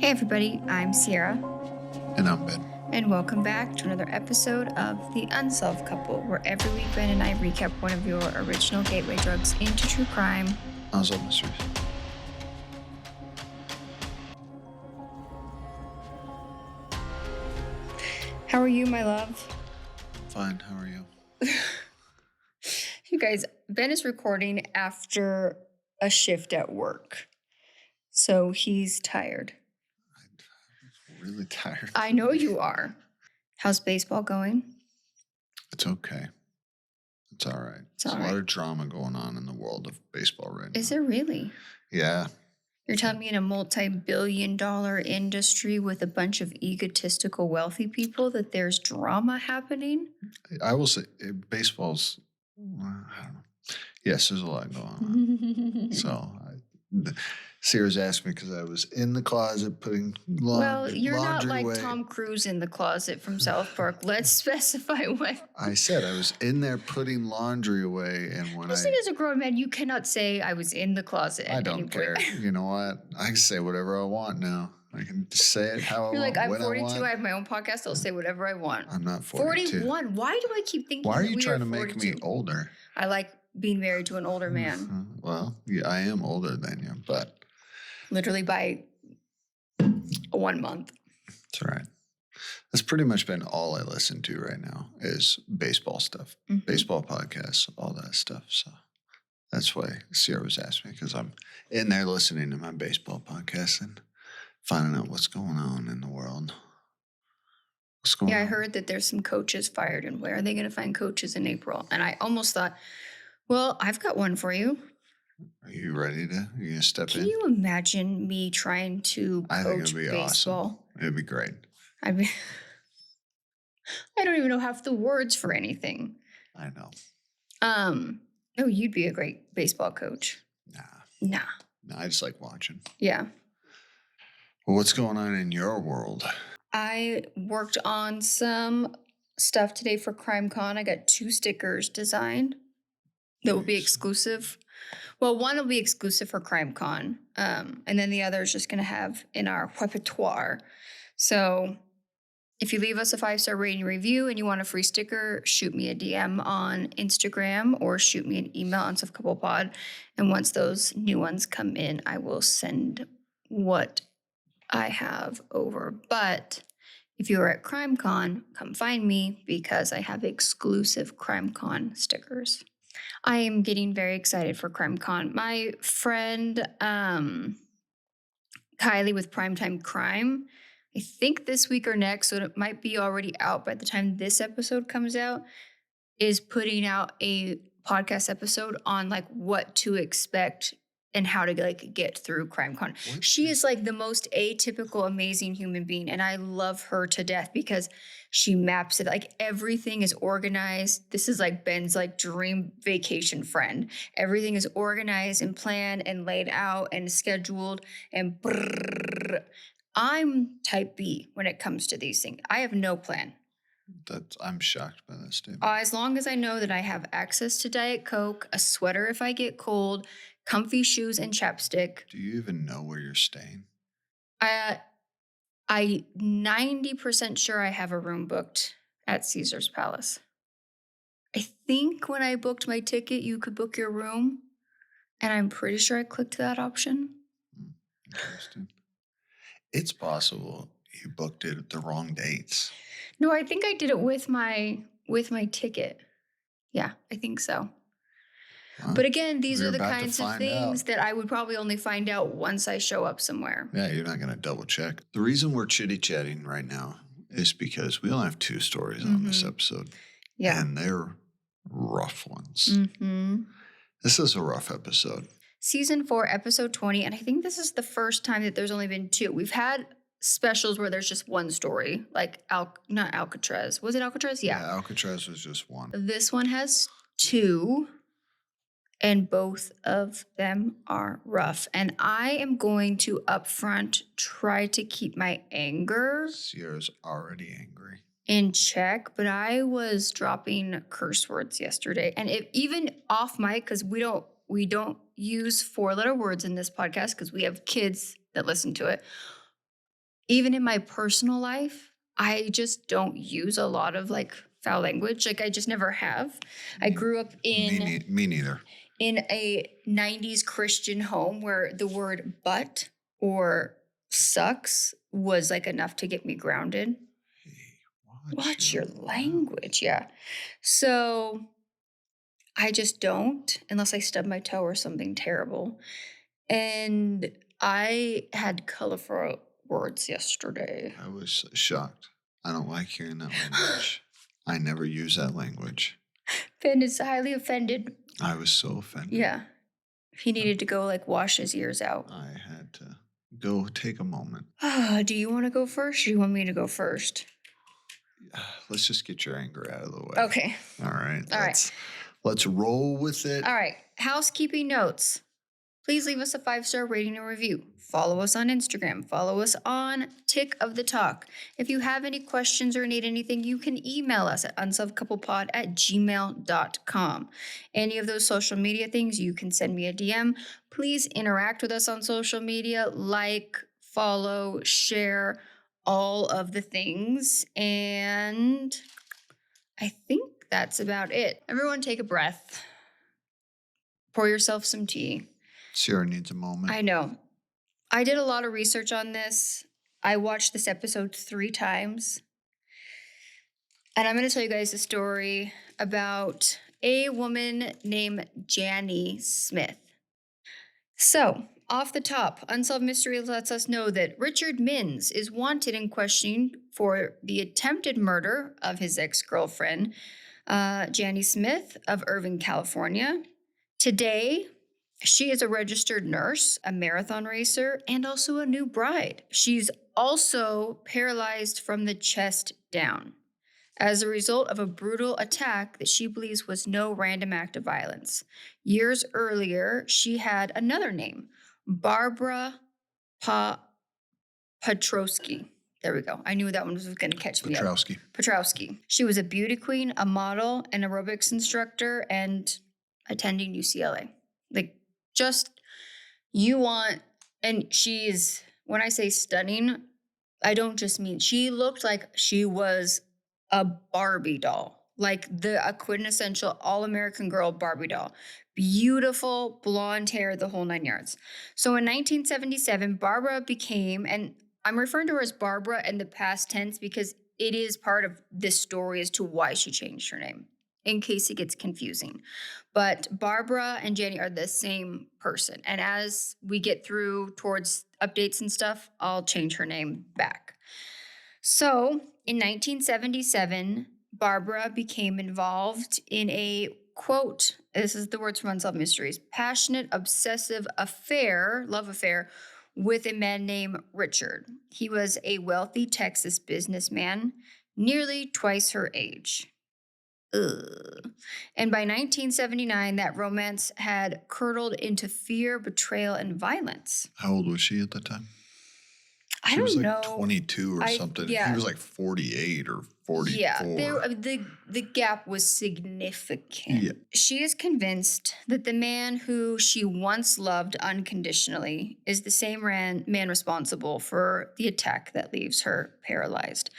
Hey everybody, I'm Sierra. And I'm Ben. And welcome back to another episode of The Unsolved Couple, where every week Ben and I recap one of your original gateway drugs into true crime. Unsolved mysteries. How are you, my love? Fine, how are you? You guys, Ben is recording after a shift at work. So he's tired. I'm really tired. I know you are. How's baseball going? It's okay. It's all right. There's a lot of drama going on in the world of baseball right now. Is there really? Yeah. You're telling me in a multi-billion-dollar industry with a bunch of egotistical wealthy people that there's drama happening? I will say baseball's, I don't know. Yes, there's a lot going on. Sierra's asked me because I was in the closet putting laundry Well, you're not like away. Tom Cruise in the closet from South Park. Let's specify what. I said I was in there putting laundry away, and when as a grown man, you cannot say I was in the closet. I don't care. You know what? I can say whatever I want now. I can say it how I want. You're like, I'm 42. I have my own podcast. I'll say whatever I want. I'm not 42. 41. Why do I keep thinking? Why are you we trying to 42? make me older? I like being married to an older man. Well, yeah, I am older than you, but literally by 1 month. That's right. That's pretty much been all I listen to right now is baseball stuff, baseball podcasts, all that stuff. So that's why Sierra was asking me, because I'm in there listening to my baseball podcast and finding out what's going on in the world. What's going on? I heard that there's some coaches fired, and where are they going to find coaches in April? And I almost thought, well, I've got one for you. Are you ready to? Are you going to step in? Can you imagine me trying to coach I think it'd be baseball? Awesome. It'd be great. I don't even know half the words for anything. I know. No, you'd be a great baseball coach. Nah. No, I just like watching. Yeah. Well, what's going on in your world? I worked on some stuff today for CrimeCon. I got 2 stickers designed that will be exclusive. Well, one will be exclusive for CrimeCon, and then the other is just going to have in our repertoire. So if you leave us a 5-star rating review and you want a free sticker, shoot me a DM on Instagram or shoot me an email on unsolvedcouplepod. And once those new ones come in, I will send what I have over. But if you are at CrimeCon, come find me because I have exclusive CrimeCon stickers. I am getting very excited for CrimeCon. My friend Kylie with Primetime Crime, I think this week or next, so it might be already out by the time this episode comes out, is putting out a podcast episode on like what to expect and how to like get through CrimeCon. She is like the most atypical, amazing human being, and I love her to death because she maps it. Like everything is organized. This is like Ben's like dream vacation friend. Everything is organized and planned and laid out and scheduled and brrr. I'm type B when it comes to these things. I have no plan. I'm shocked by that statement. As long as I know that I have access to Diet Coke, a sweater if I get cold, comfy shoes, and chapstick. Do you even know where you're staying? I 90% sure I have a room booked at Caesar's Palace. I think when I booked my ticket, you could book your room, and I'm pretty sure I clicked that option. Interesting. It's possible you booked it at the wrong dates. No, I think I did it with my ticket. Yeah, I think so. Huh? But again, these are the kinds of things that I would probably only find out once I show up somewhere. Yeah, you're not going to double check. The reason we're chitty-chatting right now is because we only have 2 stories on this episode. Yeah. And they're rough ones. This is a rough episode. Season 4, episode 20, and I think this is the first time that there's only been 2. We've had specials where there's just one story, like not Alcatraz. Was it Alcatraz? Yeah, Alcatraz was just 1. This one has 2, and both of them are rough. And I am going to upfront try to keep my anger. Sierra's already angry. In check, but I was dropping curse words yesterday, and even off mic, because we don't use 4-letter words in this podcast because we have kids that listen to it. even in my personal life, I just don't use a lot of like foul language. Like I just never have. I grew up Me neither. in a 90s Christian home where the word but or sucks was like enough to get me grounded. Hey, Watch your language. Yeah. So I just don't unless I stub my toe or something terrible. And I had colorful words yesterday. I was shocked. I don't like hearing that language. I never use that language. Ben is highly offended. I was so offended. Yeah. He needed to go like wash his ears out. I had to go take a moment. Do you want to go first or do you want me to go first? Let's just get your anger out of the way. Okay. All right. All right. Let's roll with it. All right. Housekeeping notes. Please leave us a 5-star rating and review. Follow us on Instagram. Follow us on Tick of the Talk. If you have any questions or need anything, you can email us at unsolvedcouplepod@gmail.com. Any of those social media things, you can send me a DM. Please interact with us on social media. Like, follow, share, all of the things. And I think that's about it. Everyone take a breath. Pour yourself some tea. Sierra needs a moment. I know. I did a lot of research on this. I watched this episode 3 times. And I'm going to tell you guys a story about a woman named Janni Smith. So, off the top, Unsolved Mystery lets us know that Richard Mins is wanted and questioned for the attempted murder of his ex-girlfriend, Janni Smith of Irvine, California. Today, she is a registered nurse, a marathon racer, and also a new bride. She's also paralyzed from the chest down as a result of a brutal attack that she believes was no random act of violence. Years earlier, she had another name, Barbara Piotrowski. There we go. I knew that one was going to catch me up. Piotrowski. She was a beauty queen, a model, an aerobics instructor, and attending UCLA. Like, just, you want, and she's, when I say stunning, I don't just mean, she looked like she was a Barbie doll, like a quintessential all-American girl Barbie doll. Beautiful, blonde hair, the whole 9 yards. So in 1977, Barbara became, and I'm referring to her as Barbara in the past tense because it is part of this story as to why she changed her name, in case it gets confusing. But Barbara and Janni are the same person. And as we get through towards updates and stuff, I'll change her name back. So in 1977, Barbara became involved in a, quote, this is the words from Unsolved Mysteries, passionate, obsessive affair, love affair, with a man named Richard. He was a wealthy Texas businessman, nearly twice her age. Ugh. And by 1979, that romance had curdled into fear, betrayal, and violence. How old was she at the time? I don't know. 22 or something. Yeah. He was like 48 or 44. Yeah, the gap was significant. Yeah. She is convinced that the man who she once loved unconditionally is the same man responsible for the attack that leaves her paralyzed.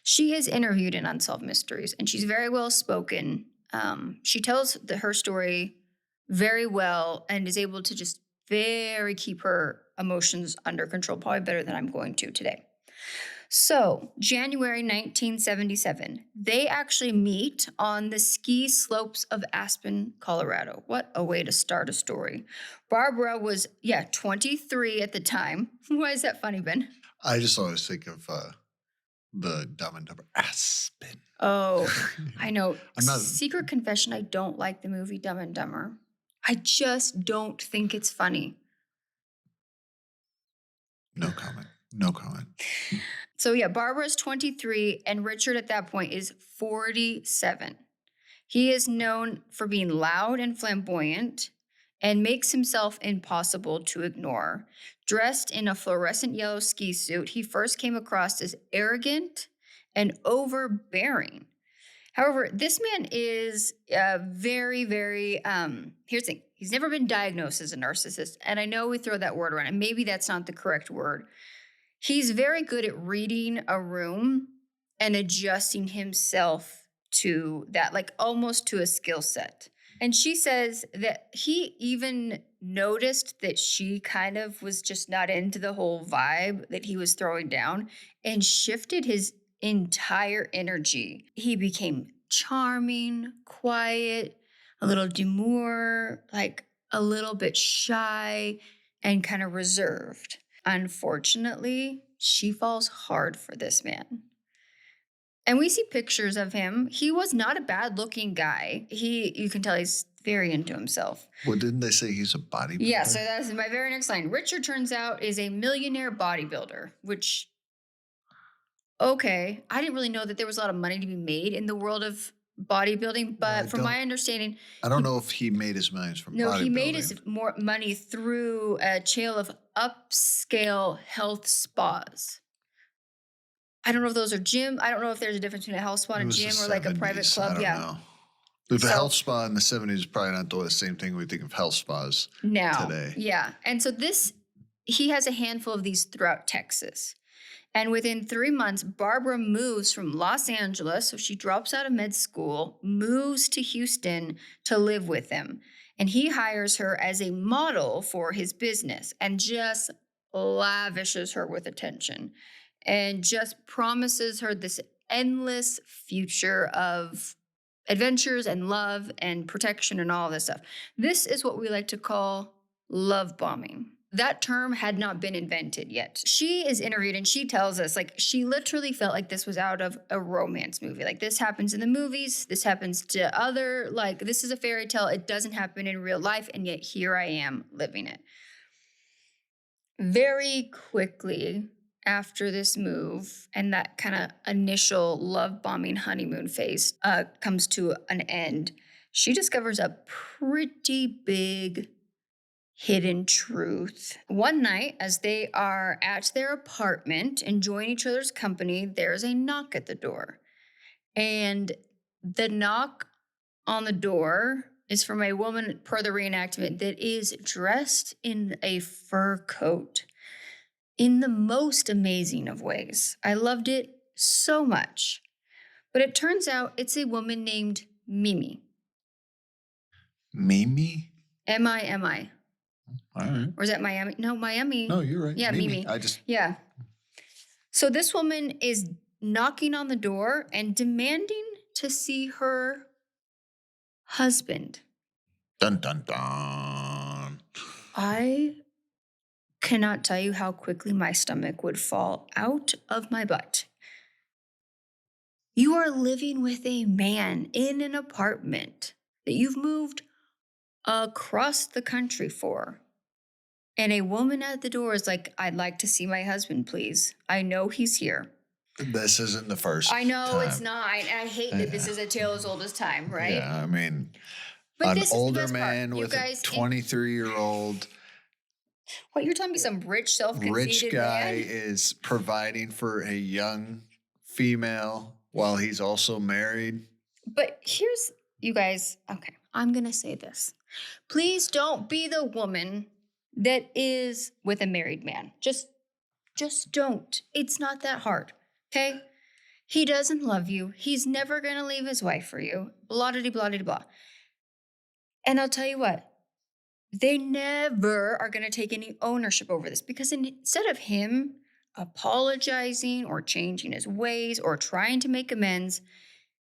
She is interviewed in Unsolved Mysteries, and she's very well spoken. She tells her story very well and is able to just keep her emotions under control, probably better than I'm going to today. So, January 1977, they actually meet on the ski slopes of Aspen, Colorado. What a way to start a story. Barbara was, 23 at the time. Why is that funny, Ben? I just always think of the Dumb and Dumber. Aspen. Oh, I know. Secret confession, I don't like the movie Dumb and Dumber. I just don't think it's funny. No comment. So Barbara's 23 and Richard at that point is 47. He is known for being loud and flamboyant and makes himself impossible to ignore. Dressed in a fluorescent yellow ski suit, he first came across as arrogant and overbearing. However, this man is very, very, here's the thing. He's never been diagnosed as a narcissist. And I know we throw that word around, and maybe that's not the correct word. He's very good at reading a room and adjusting himself to that, like almost to a skill set. And she says that he even noticed that she kind of was just not into the whole vibe that he was throwing down and shifted his entire energy. He became charming, quiet, a little demure, like a little bit shy, and kind of reserved. Unfortunately, she falls hard for this man. And we see pictures of him. He was not a bad looking guy. You can tell he's very into himself. Well, didn't they say he's a bodybuilder? Yeah, so that's my very next line. Richard turns out is a millionaire bodybuilder, which, okay, I didn't really know that there was a lot of money to be made in the world of bodybuilding, but from my understanding, I don't know if he made his millions from bodybuilding. no, he made his more money through a chain of upscale health spas. I don't know if those are gym. I don't know if there's a difference between a health spa and a gym or like a private club. I don't know. But the health spa in the 70s is probably not the same thing we think of health spas now today. Yeah. And so he has a handful of these throughout Texas. And within 3 months, Barbara moves from Los Angeles. So she drops out of med school, moves to Houston to live with him. And he hires her as a model for his business and just lavishes her with attention and just promises her this endless future of adventures and love and protection and all this stuff. This is what we like to call love bombing. That term had not been invented yet. She is interviewed and she tells us, like, she literally felt like this was out of a romance movie. Like, this happens in the movies, this happens to other, like, this is a fairy tale. It doesn't happen in real life, and yet here I am living it. Very quickly after this move and that kind of initial love bombing honeymoon phase comes to an end, she discovers a pretty big hidden truth. One night, as they are at their apartment enjoying each other's company, there's a knock at the door. And the knock on the door is from a woman, per the reenactment, that is dressed in a fur coat in the most amazing of ways. I loved it so much. But it turns out it's a woman named Mimi. Mimi? M-I-M-I. All right. Or is that Miami? No, Miami. No, you're right. Yeah, Mimi. Yeah. So this woman is knocking on the door and demanding to see her husband. Dun, dun, dun. I cannot tell you how quickly my stomach would fall out of my butt. You are living with a man in an apartment that you've moved across the country for. And a woman at the door is like, I'd like to see my husband, please. I know he's here. This isn't the first I know time. It's not. I hate that this is a tale as old as time, right? Yeah, I mean, but an older man with a 23-year-old. What, you're telling me some rich, self-conceited rich guy man is providing for a young female while he's also married? But here's, you guys, okay, I'm going to say this. Please don't be the woman that is with a married man. Just don't. It's not that hard, okay? He doesn't love you. He's never going to leave his wife for you. Blah-de-blah-de-blah. And I'll tell you what, they never are going to take any ownership over this, because instead of him apologizing or changing his ways or trying to make amends,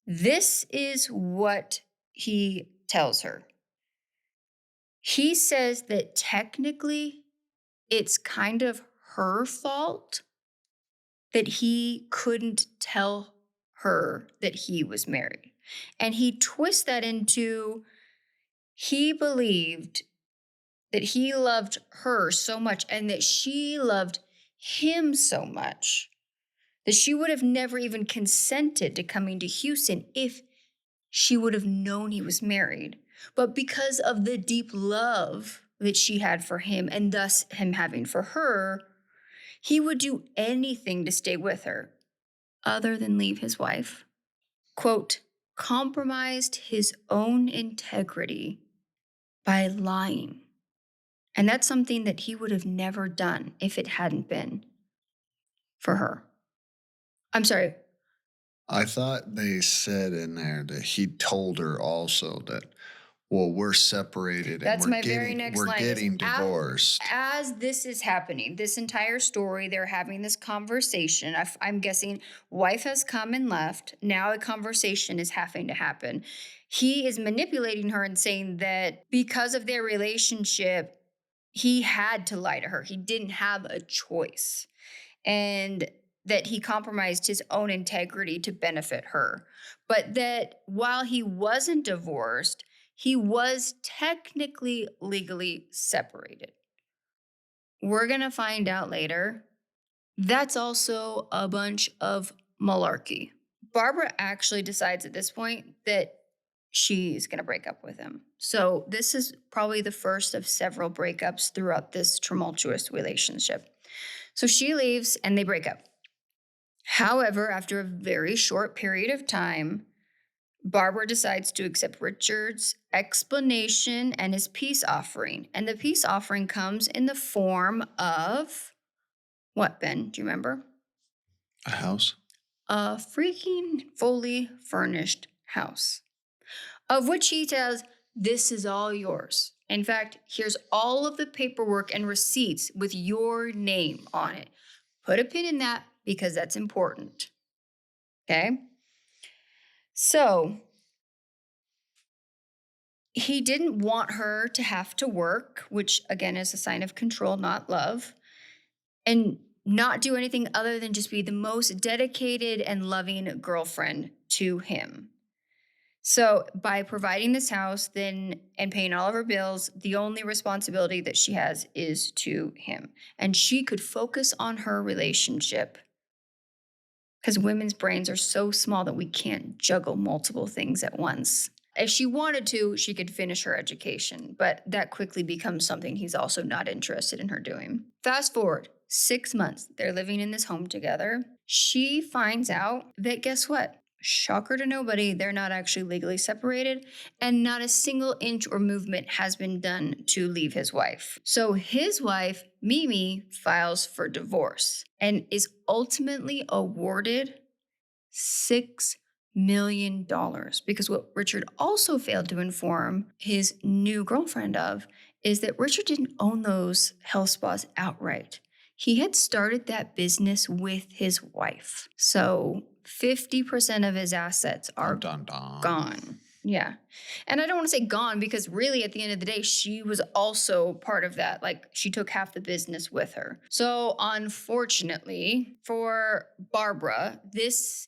this is what he tells her. He says that technically it's kind of her fault that he couldn't tell her that he was married. And he twists that into, he believed that he loved her so much and that she loved him so much that she would have never even consented to coming to Houston if she would have known he was married. But because of the deep love that she had for him and thus him having for her, he would do anything to stay with her other than leave his wife. Quote, compromised his own integrity by lying. And that's something that he would have never done if it hadn't been for her. I'm sorry. I thought they said in there that he told her also that, well, we're separated and That's my very next we're line. Is getting divorced. As this is happening, this entire story, they're having this conversation. I'm guessing wife has come and left. Now a conversation is having to happen. He is manipulating her and saying that because of their relationship, he had to lie to her. He didn't have a choice. And that he compromised his own integrity to benefit her. But that while he wasn't divorced, he was technically legally separated. We're going to find out later that's also a bunch of malarkey. Barbara actually decides at this point that she's going to break up with him. So this is probably the first of several breakups throughout this tumultuous relationship. So she leaves and they break up. However, after a very short period of time, Barbara decides to accept Richard's explanation and his peace offering. And the peace offering comes in the form of what, Ben? Do you remember? A house? A freaking fully furnished house, of which he says, this is all yours. In fact, here's all of the paperwork and receipts with your name on it. Put a pin in that because that's important. Okay? So he didn't want her to have to work, which again is a sign of control, not love, and not do anything other than just be the most dedicated and loving girlfriend to him. So by providing this house then and paying all of her bills, the only responsibility that she has is to him. And she could focus on her relationship because women's brains are so small that we can't juggle multiple things at once. If she wanted to, she could finish her education, but that quickly becomes something he's also not interested in her doing. Fast forward 6 months, they're living in this home together. She finds out that, guess what? Shocker to nobody, they're not actually legally separated, and not a single inch or movement has been done to leave his wife. So his wife, Mimi, files for divorce and is ultimately awarded $6 million because what Richard also failed to inform his new girlfriend of is that Richard didn't own those health spas outright. He had started that business with his wife. So 50% of his assets are gone. Yeah. And I don't want to say gone because really at the end of the day, she was also part of that. Like she took half the business with her. So unfortunately for Barbara, this,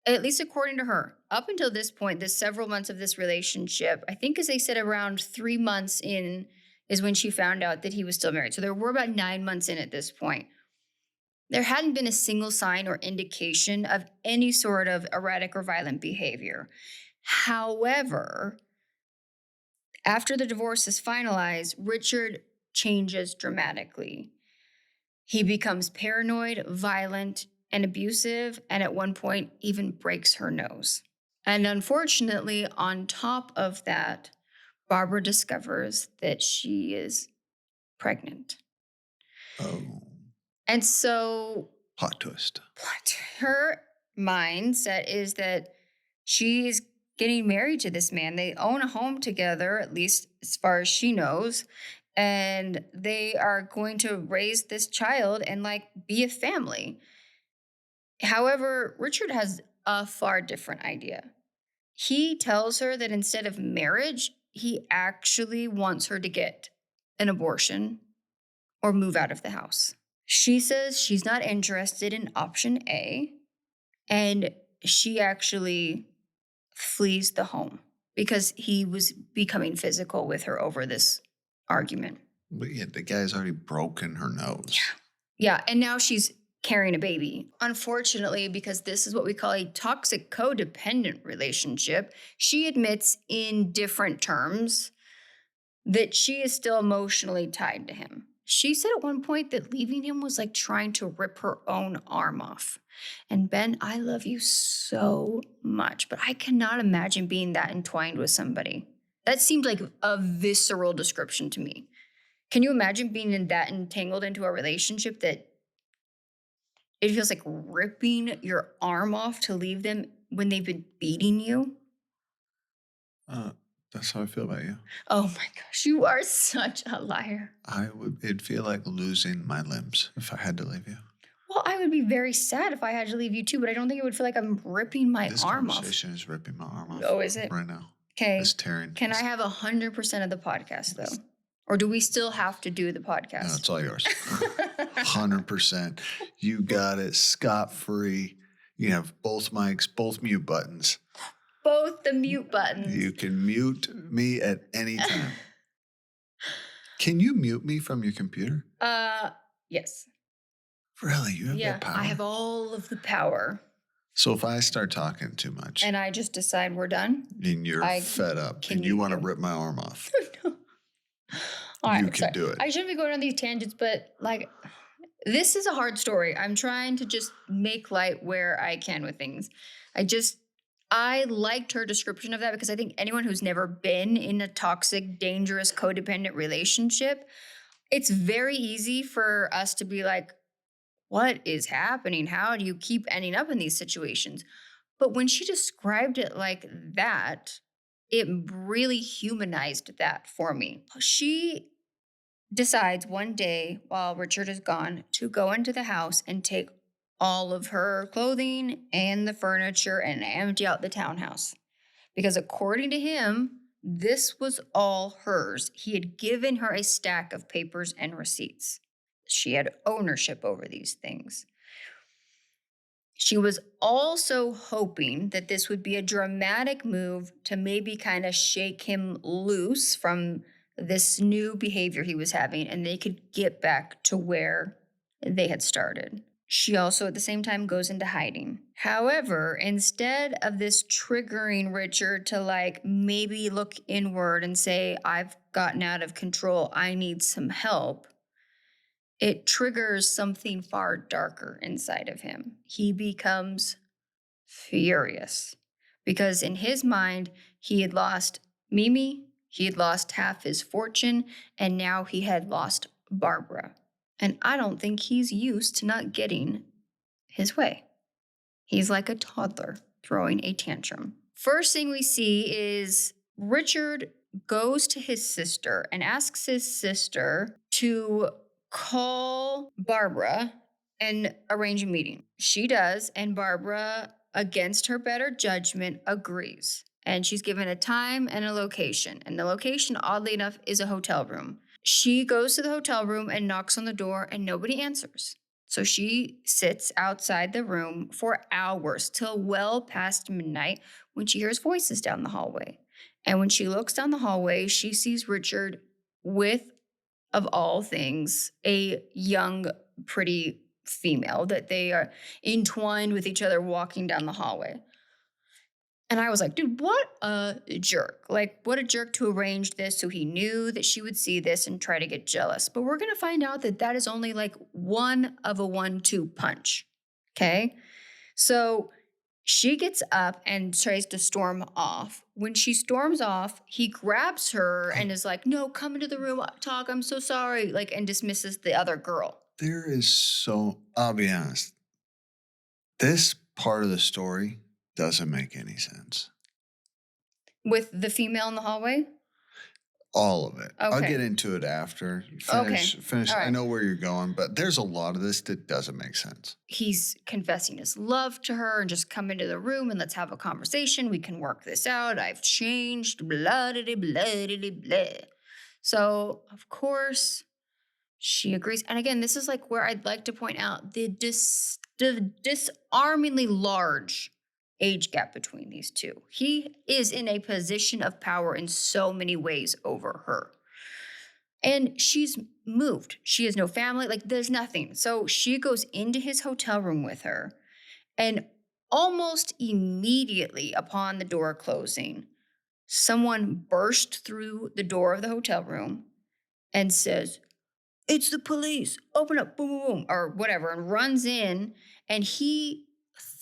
at least according to her, up until this point, the several months of this relationship, I think as they said around 3 months in is when she found out that he was still married. So there were about 9 months in at this point. There hadn't been a single sign or indication of any sort of erratic or violent behavior. However, after the divorce is finalized, Richard changes dramatically. He becomes paranoid, violent, and abusive, and at one point even breaks her nose. And unfortunately, on top of that, Barbara discovers that she is pregnant. Oh. And so Plot twist. her mindset is that she's getting married to this man. They own a home together, at least as far as she knows. And they are going to raise this child and like be a family. However, Richard has a far different idea. He tells her that instead of marriage, he actually wants her to get an abortion or move out of the house. She says she's not interested in option A, and she actually flees the home because he was becoming physical with her over this argument. But yeah, the guy's already broken her nose. Yeah, and now she's carrying a baby. Unfortunately, because this is what we call a toxic codependent relationship, she admits in different terms that she is still emotionally tied to him. She said at one point that leaving him was like trying to rip her own arm off. And Ben, I love you so much, but I cannot imagine being that entwined with somebody. That seemed like a visceral description to me. Can you imagine being that entangled into a relationship that It feels like ripping your arm off to leave them when they've been beating you. Uh, that's how I feel about you. Oh my gosh, you are such a liar. It'd feel like losing my limbs if I had to leave you. Well, I would be very sad if I had to leave you too, but I don't think it would feel like I'm ripping my This arm off. conversation is ripping my arm off Oh, is it? right now. Okay. It's tearing. Can I have 100% of the podcast though? Or do we still have to do the No, podcast? it's all yours. 100%. You got it. Scot-free. You have both mics, both mute buttons. Both the mute buttons. You can mute me at any time. Can you mute me from your computer? Yes. Really? You have that power? I have all of the power. So if I start talking too much And I just decide we're done. and you're fed up and you want to rip my arm off, All right, you can do it. I shouldn't be going on these tangents, but like, this is a hard story. I'm trying to just make light where I can with things. I liked her description of that because I think anyone who's never been in a toxic, dangerous, codependent relationship, it's very easy for us to be like, what is happening? How do you keep ending up in these situations? But when she described it like that, it really humanized that for me. She decides one day while Richard is gone to go into the house and take all of her clothing and the furniture and empty out the townhouse. Because according to him, this was all hers. He had given her a stack of papers and receipts. She had ownership over these things. She was also hoping that this would be a dramatic move to maybe kind of shake him loose from this new behavior he was having and they could get back to where they had started. She also at the same time goes into hiding. However, instead of this triggering Richard to like maybe look inward and say, I've gotten out of control, I need some help, it triggers something far darker inside of him. He becomes furious because in his mind, he had lost Mimi, he had lost half his fortune, and now he had lost Barbara. And I don't think he's used to not getting his way. He's like a toddler throwing a tantrum. First thing we see is Richard goes to his sister and asks his sister to call Barbara and arrange a meeting. She does, and Barbara, against her better judgment, agrees. And she's given a time and a location. And the location, oddly enough, is a hotel room. She goes to the hotel room and knocks on the door, and nobody answers. So she sits outside the room for hours till well past midnight when she hears voices down the hallway. And when she looks down the hallway, she sees Richard with, of all things, a young, pretty female that they are entwined with each other walking down the hallway. And I was like, dude, what a jerk. Like, what a jerk to arrange this so he knew that she would see this and try to get jealous. But we're going to find out that that is only like one of a 1-2 punch. Okay? So she gets up and tries to storm off. When she storms off, he grabs her and is like, no, come into the room, talk, I'm so sorry. Like, and dismisses the other girl. I'll be honest. This part of the story doesn't make any sense. With the female in the hallway? All of it. Okay. I'll get into it after. Finish. All right. I know where you're going, but there's a lot of this that doesn't make sense. He's confessing his love to her and just come into the room and let's have a conversation. We can work this out. I've changed. Blah, blah, blah, blah, blah. So, of course, she agrees. And again, this is like where I'd like to point out the disarmingly large age gap between these two. He is in a position of power in so many ways over her. And she's moved. She has no family. Like, there's nothing. So she goes into his hotel room with her. And almost immediately upon the door closing, someone burst through the door of the hotel room and says, it's the police. Open up, boom, boom, boom, or whatever, and runs in. And he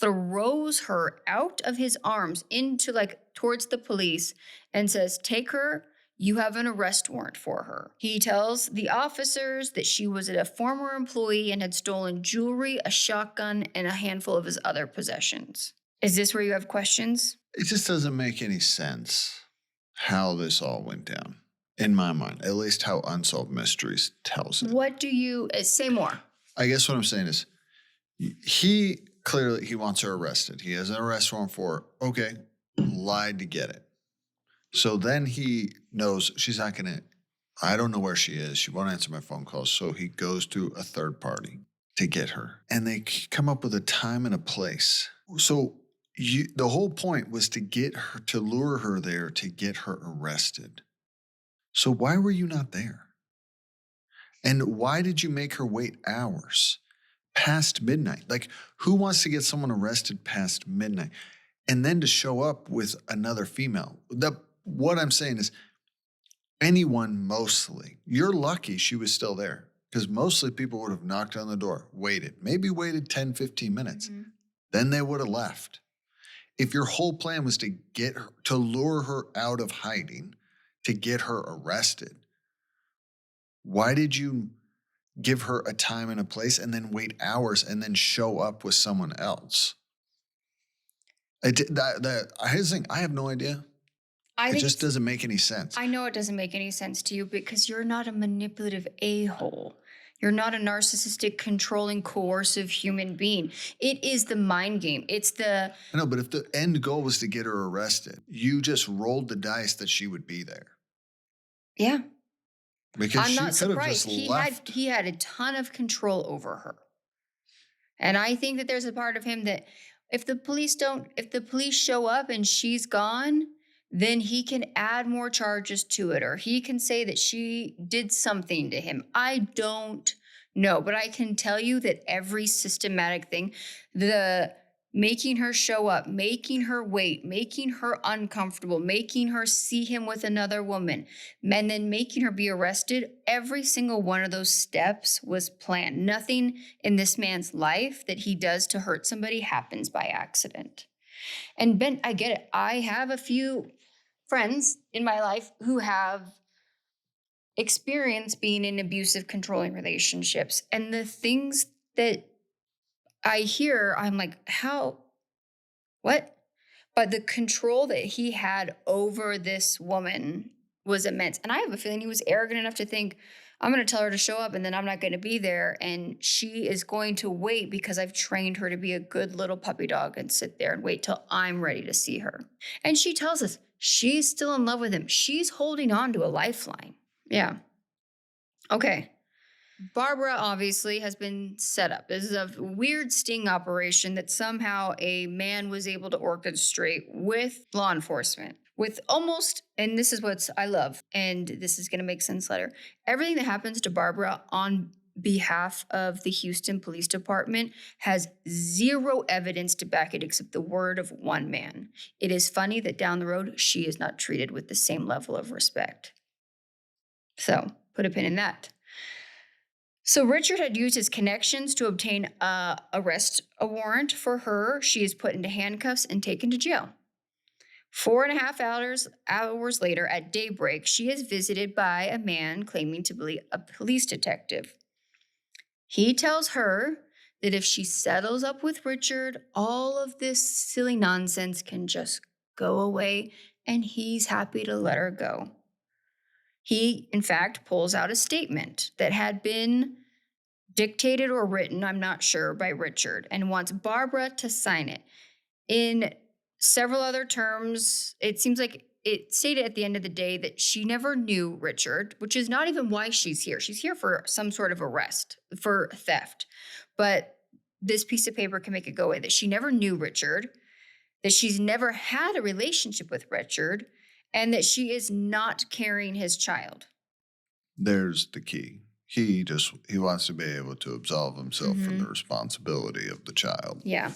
throws her out of his arms into like towards the police and says, take her. you have an arrest warrant for her. He tells the officers that she was a former employee and had stolen jewelry, a shotgun, and a handful of his other possessions. Is this where you have questions? It just doesn't make any sense how this all went down, in my mind, at least how Unsolved Mysteries tells it. What do you say more? I guess what I'm saying is he wants her arrested. He has an arrest warrant for her. Okay, lied to get it. So then he knows she's not going to, I don't know where she is. She won't answer my phone calls. So he goes to a third party to get her. And they come up with a time and a place. So the whole point was to get her, to lure her there, to get her arrested. So why were you not there? And why did you make her wait hours past midnight? Like, who wants to get someone arrested past midnight? And then to show up with another female. What I'm saying is anyone, mostly, you're lucky she was still there, because mostly people would have knocked on the door, maybe waited 10, 15 minutes. Mm-hmm. Then they would have left. If your whole plan was to get her, to lure her out of hiding, to get her arrested, why did you give her a time and a place and then wait hours and then show up with someone else? His thing, I have no idea. It just doesn't make any sense. I know it doesn't make any sense to you because you're not a manipulative a-hole. You're not a narcissistic, controlling, coercive human being. It is the mind game. I know, but if the end goal was to get her arrested, you just rolled the dice that she would be there. Yeah. Because I'm not surprised. He had a ton of control over her. And I think that there's a part of him that if the police show up and she's gone, then he can add more charges to it, or he can say that she did something to him. I don't know, but I can tell you that every systematic thing, the making her show up, making her wait, making her uncomfortable, making her see him with another woman, and then making her be arrested, every single one of those steps was planned. Nothing in this man's life that he does to hurt somebody happens by accident. And Ben, I get it. I have a few friends in my life who have experienced being in abusive, controlling relationships. And the things that I hear, I'm like, how? What? But the control that he had over this woman was immense. And I have a feeling he was arrogant enough to think, I'm going to tell her to show up and then I'm not going to be there. And she is going to wait because I've trained her to be a good little puppy dog and sit there and wait till I'm ready to see her. And she tells us she's still in love with him. She's holding on to a lifeline. Yeah. Okay. Barbara obviously has been set up. This is a weird sting operation that somehow a man was able to orchestrate with law enforcement. With almost, and this is what I love, and this is going to make sense later, everything that happens to Barbara on behalf of the Houston Police Department has zero evidence to back it except the word of one man. It is funny that down the road, she is not treated with the same level of respect. So, put a pin in that. So Richard had used his connections to obtain a warrant for her. She is put into handcuffs and taken to jail. 4.5 hours later, at daybreak, she is visited by a man claiming to be a police detective. He tells her that if she settles up with Richard, all of this silly nonsense can just go away, and he's happy to let her go. He, in fact, pulls out a statement that had been dictated or written, I'm not sure, by Richard, and wants Barbara to sign it. In several other terms, it seems like it stated at the end of the day that she never knew Richard, which is not even why she's here. She's here for some sort of arrest, for theft. But this piece of paper can make it go away, that she never knew Richard, that she's never had a relationship with Richard, and that she is not carrying his child. There's the key. He wants to be able to absolve himself from the responsibility of the child. Yeah.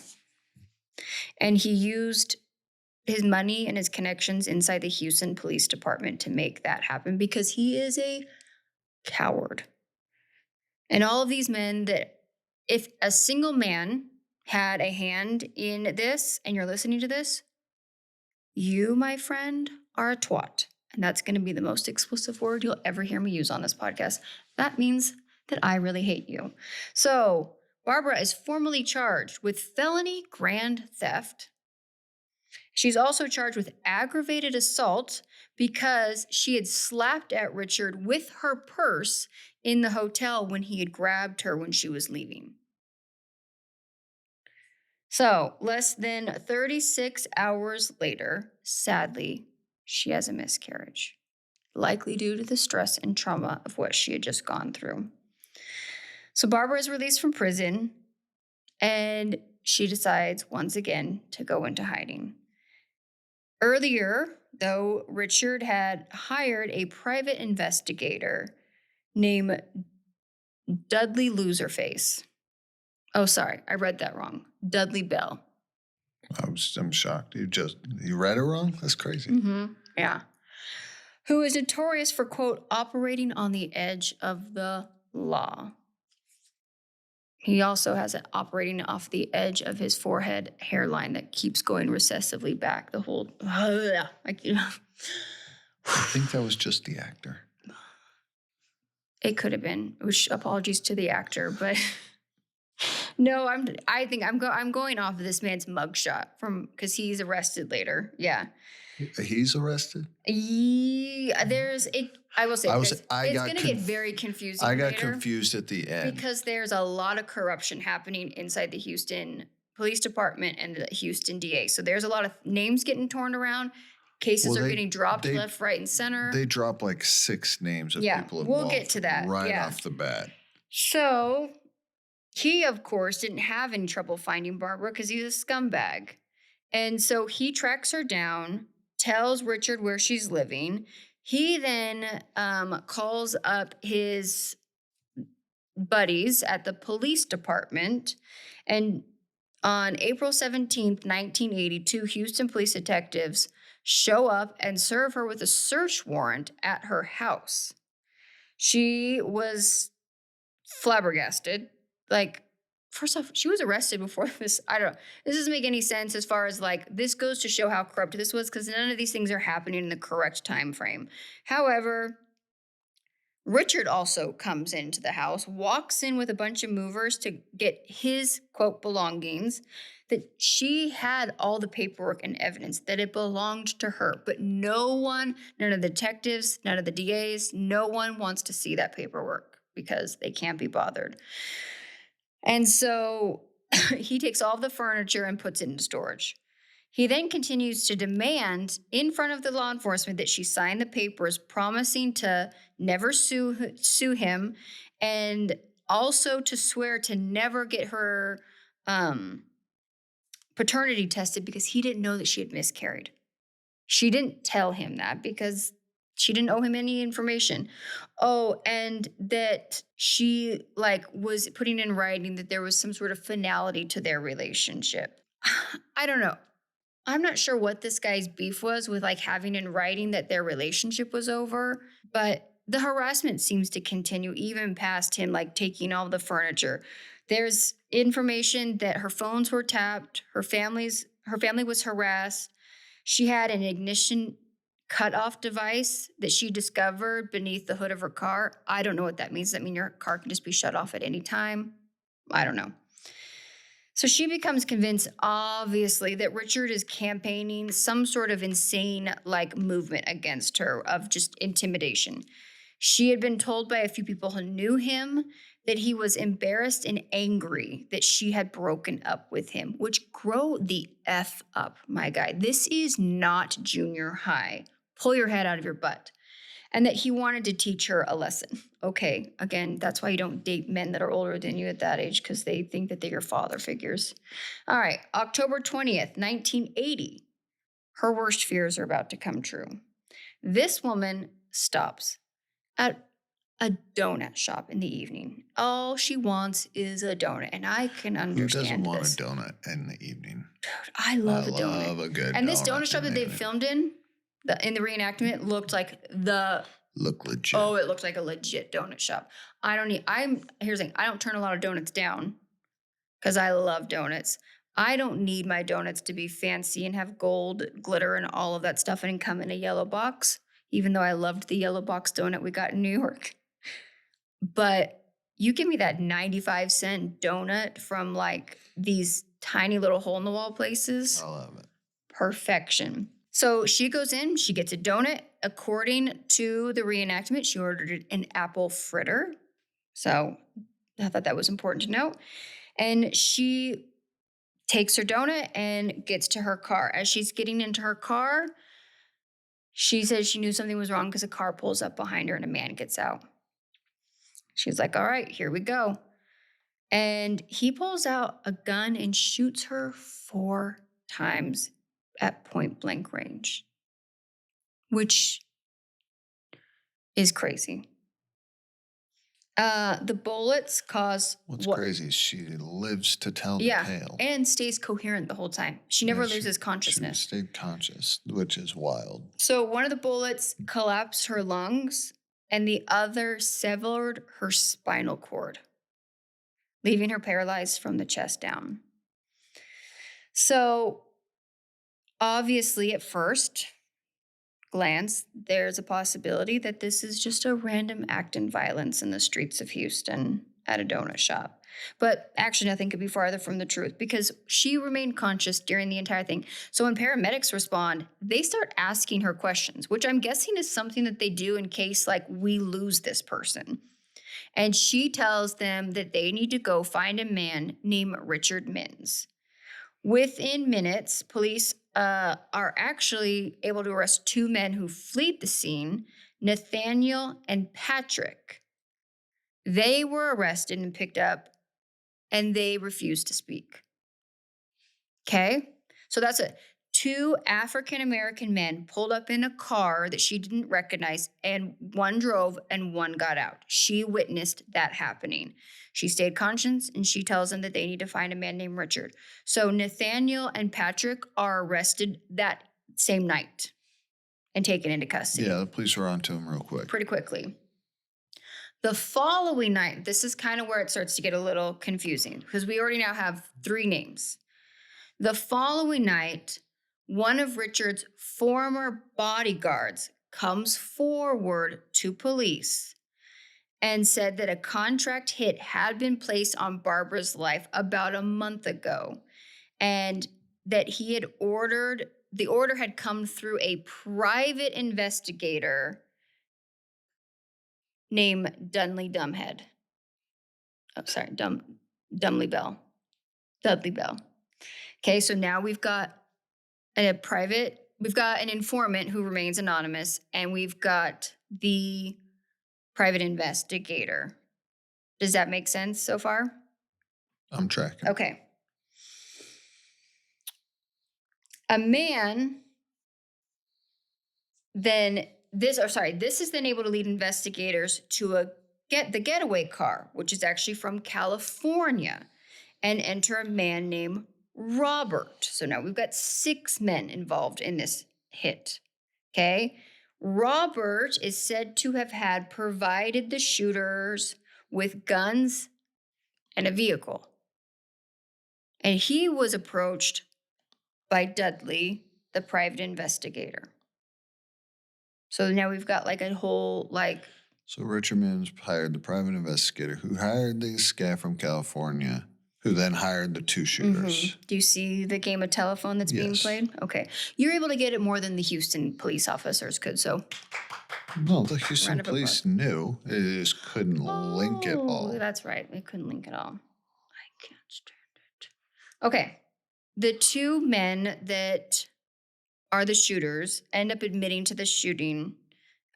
And he used his money and his connections inside the Houston Police Department to make that happen because he is a coward. And all of these men that, if a single man had a hand in this and you're listening to this, you, my friend, are a twat. And that's going to be the most explicit word you'll ever hear me use on this podcast. That means that I really hate you. So Barbara is formally charged with felony grand theft. She's also charged with aggravated assault because she had slapped at Richard with her purse in the hotel when he had grabbed her when she was leaving. So, less than 36 hours later, sadly, she has a miscarriage, likely due to the stress and trauma of what she had just gone through. So, Barbara is released from prison and she decides once again to go into hiding. Earlier, though, Richard had hired a private investigator named Dudley Loserface. Oh, sorry, I read that wrong. Dudley Bell. I'm shocked. You read it wrong? That's crazy. Mm-hmm. Yeah. Who is notorious for, quote, operating on the edge of the law. He also has it operating off the edge of his forehead hairline that keeps going recessively back the whole. I think that was just the actor. It could have been. Which apologies to the actor, but no, I think I'm going off of this man's mugshot because he's arrested later. Yeah. He's arrested? Yeah, I will say it's going to get very confusing. I got confused at the end. Because there's a lot of corruption happening inside the Houston Police Department and the Houston DA. So there's a lot of names getting torn around. Cases are getting dropped left, right, and center. They drop like 6 names of people involved. We'll get to that. Right off the bat. So he, of course, didn't have any trouble finding Barbara because he's a scumbag. And so he tracks her down, tells Richard where she's living. He then calls up his buddies at the police department. And on April 17th, 1980, 2 Houston police detectives show up and serve her with a search warrant at her house. She was flabbergasted. Like, first off, she was arrested before this. I don't know. This doesn't make any sense as far as like, this goes to show how corrupt this was because none of these things are happening in the correct time frame. However, Richard also comes into the house, walks in with a bunch of movers to get his, quote, belongings, that she had all the paperwork and evidence that it belonged to her. But none of the detectives, none of the DAs, no one wants to see that paperwork because they can't be bothered. And so he takes all the furniture and puts it into storage. He then continues to demand in front of the law enforcement that she sign the papers promising to never sue him and also to swear to never get her paternity tested because he didn't know that she had miscarried. She didn't tell him that because she didn't owe him any information. Oh, and that she was putting in writing that there was some sort of finality to their relationship. I don't know. I'm not sure what this guy's beef was with having in writing that their relationship was over, but the harassment seems to continue even past him taking all the furniture. There's information that her phones were tapped, her family was harassed. She had an ignition cutoff device that she discovered beneath the hood of her car. I don't know what that means. Does that mean your car can just be shut off at any time? I don't know. So she becomes convinced, obviously, that Richard is campaigning some sort of insane movement against her of just intimidation. She had been told by a few people who knew him that he was embarrassed and angry that she had broken up with him, which grow the F up, my guy. This is not junior high. Pull your head out of your butt. And that he wanted to teach her a lesson. Okay, again, that's why you don't date men that are older than you at that age because they think that they're your father figures. All right, October 20th, 1980. Her worst fears are about to come true. This woman stops at a donut shop in the evening. All she wants is a donut, and I can understand Who doesn't this. want a donut in the evening? Dude, I love a donut. I love a good donut. And this donut shop that they filmed in the reenactment looked like Look legit. Oh, it looked like a legit donut shop. Here's the thing. I don't turn a lot of donuts down because I love donuts. I don't need my donuts to be fancy and have gold glitter and all of that stuff and come in a yellow box. even though I loved the yellow box donut we got in New York. But you give me that 95-cent donut from like these tiny little hole in the wall places. I love it. Perfection. So she goes in, she gets a donut. According to the reenactment, she ordered an apple fritter. So I thought that was important to note. And she takes her donut and gets to her car. As she's getting into her car, she says she knew something was wrong because a car pulls up behind her and a man gets out. She's like, all right, here we go. And he pulls out a gun and shoots her 4 times at point blank range, which is crazy. The bullets cause What's crazy is she lives to tell the tale. And stays coherent the whole time. She never loses consciousness. She stayed conscious, which is wild. So one of the bullets collapsed her lungs and the other severed her spinal cord, leaving her paralyzed from the chest down. So obviously at first glance, there's a possibility that this is just a random act in violence in the streets of Houston at a donut shop. But actually, nothing could be farther from the truth because she remained conscious during the entire thing. So when paramedics respond, they start asking her questions, which I'm guessing is something that they do in case like we lose this person. And she tells them that they need to go find a man named Richard Mins. Within minutes, police are actually able to arrest 2 men who fled the scene, Nathaniel and Patrick. They were arrested and picked up, and they refused to speak. Okay? So that's it. 2 African-American men pulled up in a car that she didn't recognize, and one drove and one got out. She witnessed that happening. She stayed conscious, and she tells them that they need to find a man named Richard. So Nathaniel and Patrick are arrested that same night and taken into custody. Yeah, the police were onto him real quick. Pretty quickly. The following night, this is kind of where it starts to get a little confusing because we already now have 3 names. The following night, one of Richard's former bodyguards comes forward to police and said that a contract hit had been placed on Barbara's life about a month ago and that he had the order had come through a private investigator named Dudley Bell. Okay, so now we've got an informant who remains anonymous, and we've got the private investigator. Does that make sense so far? I'm tracking. Okay. A man this is then able to lead investigators to the getaway car, which is actually from California, and enter a man named Robert. So now we've got 6 men involved in this hit. Okay. Robert is said to have had provided the shooters with guns and a vehicle. And he was approached by Dudley, the private investigator. So now we've got like a whole So Richard Mims hired the private investigator who hired this guy from California, who then hired the 2 shooters. Mm-hmm. Do you see the game of telephone that's being played? Okay. You're able to get it more than the Houston police officers could, so. No, the Houston police knew. They just couldn't link it all. That's right. They couldn't link it all. I can't stand it. Okay. The 2 men that are the shooters end up admitting to the shooting.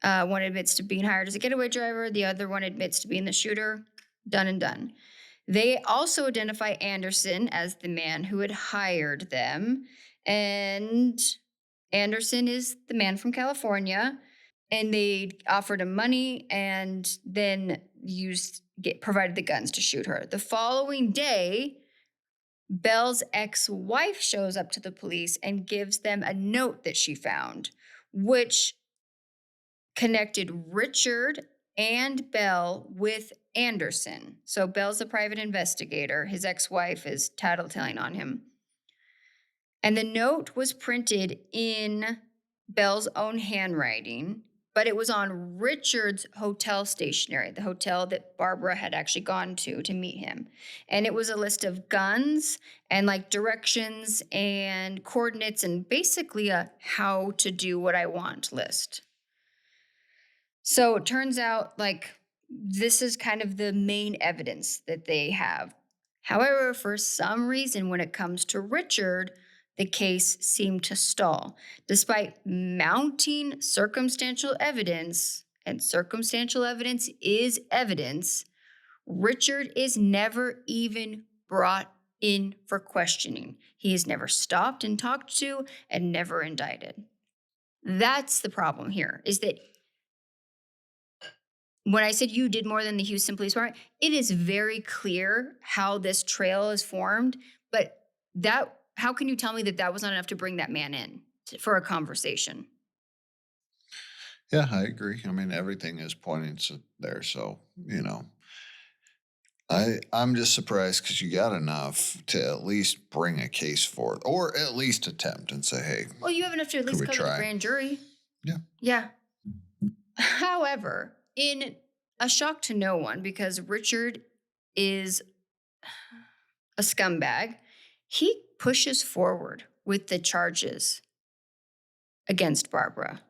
One admits to being hired as a getaway driver. The other one admits to being the shooter. Done and done. They also identify Anderson as the man who had hired them. And Anderson is the man from California. And they offered him money and then provided the guns to shoot her. The following day, Belle's ex-wife shows up to the police and gives them a note that she found, which connected Richard and Belle with Anderson. So Belle's a private investigator. His ex-wife is tattletelling on him. And the note was printed in Belle's own handwriting but it was on Richard's hotel stationery, the hotel that Barbara had actually gone to meet him. And it was a list of guns and like directions and coordinates and basically a how to do what I want list. So it turns out like this is kind of the main evidence that they have. However, for some reason, when it comes to Richard, the case seemed to stall. Despite mounting circumstantial evidence, and circumstantial evidence is evidence, Richard is never even brought in for questioning. He is never stopped and talked to and never indicted. That's the problem here, is that when I said you did more than the Houston Police Department, it is very clear how this trail is formed. But how can you tell me that that was not enough to bring that man in for a conversation? Yeah, I agree. I mean, everything is pointing to there. So, I'm just surprised because you got enough to at least bring a case forward or at least attempt and say, hey, Well, you have enough to at least we go to the try? grand jury. Yeah. Yeah. However, in a shock to no one, because Richard is a scumbag, he pushes forward with the charges against Barbara,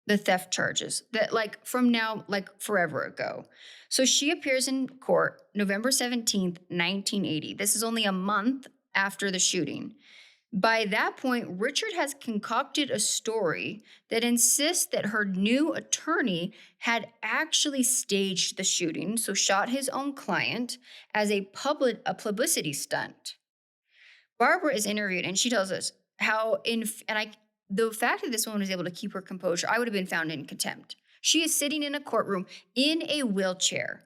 the theft charges that like from now, like forever ago. So she appears in court November 17th, 1980. This is only a month after the shooting. By that point, Richard has concocted a story that insists that her new attorney had actually staged the shooting, so shot his own client as a publicity stunt. Barbara is interviewed and she tells us how the fact that this woman was able to keep her composure, I would have been found in contempt. She is sitting in a courtroom in a wheelchair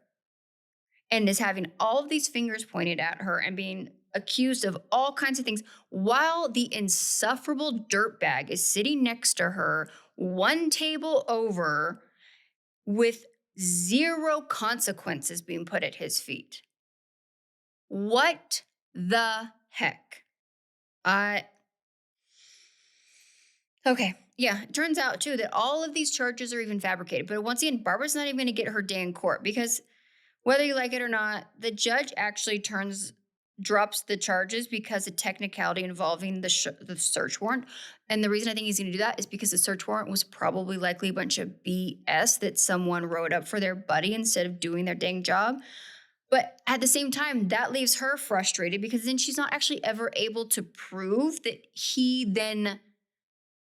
and is having all of these fingers pointed at her and being accused of all kinds of things while the insufferable dirtbag is sitting next to her, one table over, with zero consequences being put at his feet. What the heck? Okay. Yeah. It turns out too that all of these charges are even fabricated. But once again, Barbara's not even going to get her day in court because whether you like it or not, the judge actually drops the charges because of technicality involving the search warrant. And the reason I think he's going to do that is because the search warrant was probably likely a bunch of BS that someone wrote up for their buddy instead of doing their dang job. But at the same time, that leaves her frustrated because then she's not actually ever able to prove that he then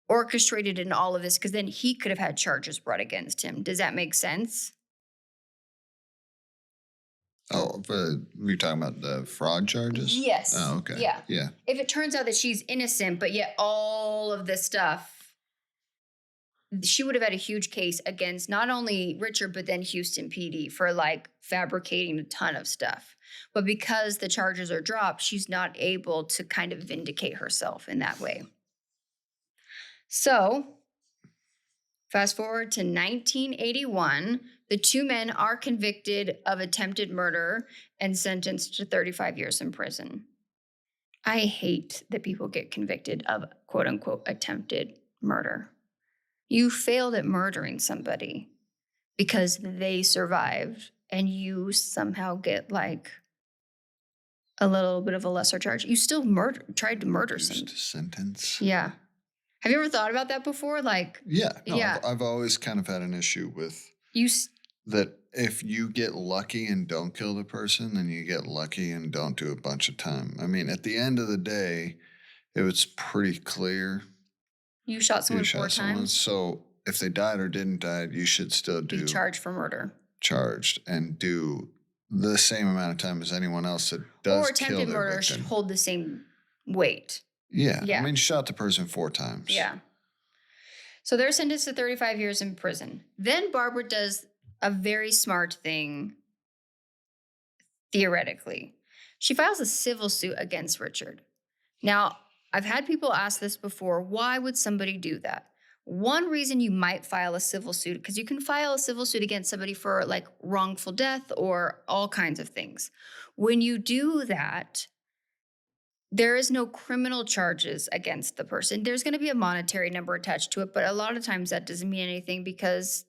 orchestrated in all of this, because then he could have had charges brought against him. Does that make sense? Oh, but you're talking about the fraud charges? Yes. Oh, okay. Yeah. Yeah. If it turns out that she's innocent, but yet all of this stuff, she would have had a huge case against not only Richard, but then Houston PD for like fabricating a ton of stuff. But because the charges are dropped, she's not able to kind of vindicate herself in that way. So, fast forward to 1981, the two men are convicted of attempted murder and sentenced to 35 years in prison. I hate that people get convicted of quote unquote attempted murder. You failed at murdering somebody because they survived and you somehow get like a little bit of a lesser charge. You still tried to murder Reduced somebody. sentence. Yeah. Have you ever thought about that before? Like, Yeah. No, yeah. I've always kind of had an issue with You that if you get lucky and don't kill the person, then you get lucky and don't do a bunch of time. I mean, at the end of the day, it was pretty clear you shot someone you 4 shot someone. times, So if they died or didn't die, you should still be do charged for murder. charged and do the same amount of time as anyone else that does Or attempted kill their murder should victim. hold the same weight. Yeah. Yeah. I mean, shot the person 4 times. Yeah. So they're sentenced to 35 years in prison. Then Barbara does a very smart thing, theoretically. She files a civil suit against Richard. Now, I've had people ask this before. Why would somebody do that? One reason you might file a civil suit, because you can file a civil suit against somebody for like wrongful death or all kinds of things. When you do that, there is no criminal charges against the person. There's going to be a monetary number attached to it, but a lot of times that doesn't mean anything because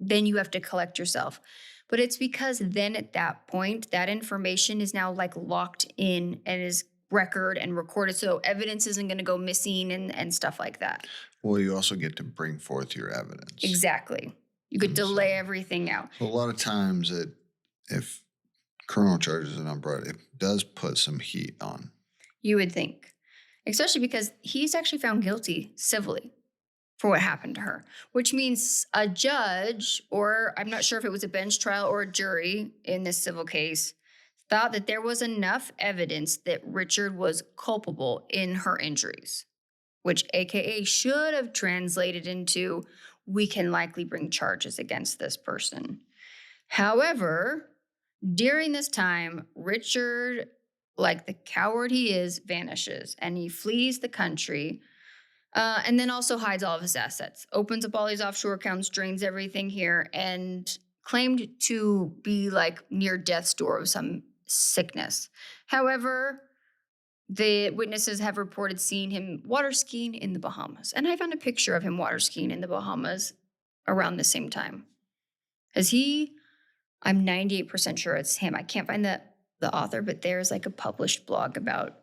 then you have to collect yourself. But it's because then at that point, that information is now like locked in and is record and recorded. So evidence isn't going to go missing and stuff like that. Well, you also get to bring forth your evidence. Exactly. You could delay everything out. So a lot of times if criminal charges and umbrella, it does put some heat on. You would think. Especially because he's actually found guilty civilly for what happened to her, which means a judge, or I'm not sure if it was a bench trial or a jury in this civil case, thought that there was enough evidence that Richard was culpable in her injuries, which AKA should have translated into, we can likely bring charges against this person. However, during this time, Richard, like the coward he is, vanishes and he flees the country. And then also hides all of his assets, opens up all these offshore accounts, drains everything here, and claimed to be like near death's door of some sickness. However, the witnesses have reported seeing him water skiing in the Bahamas. And I found a picture of him water skiing in the Bahamas around the same time. I'm 98% sure it's him. I can't find the author, but there's like a published blog about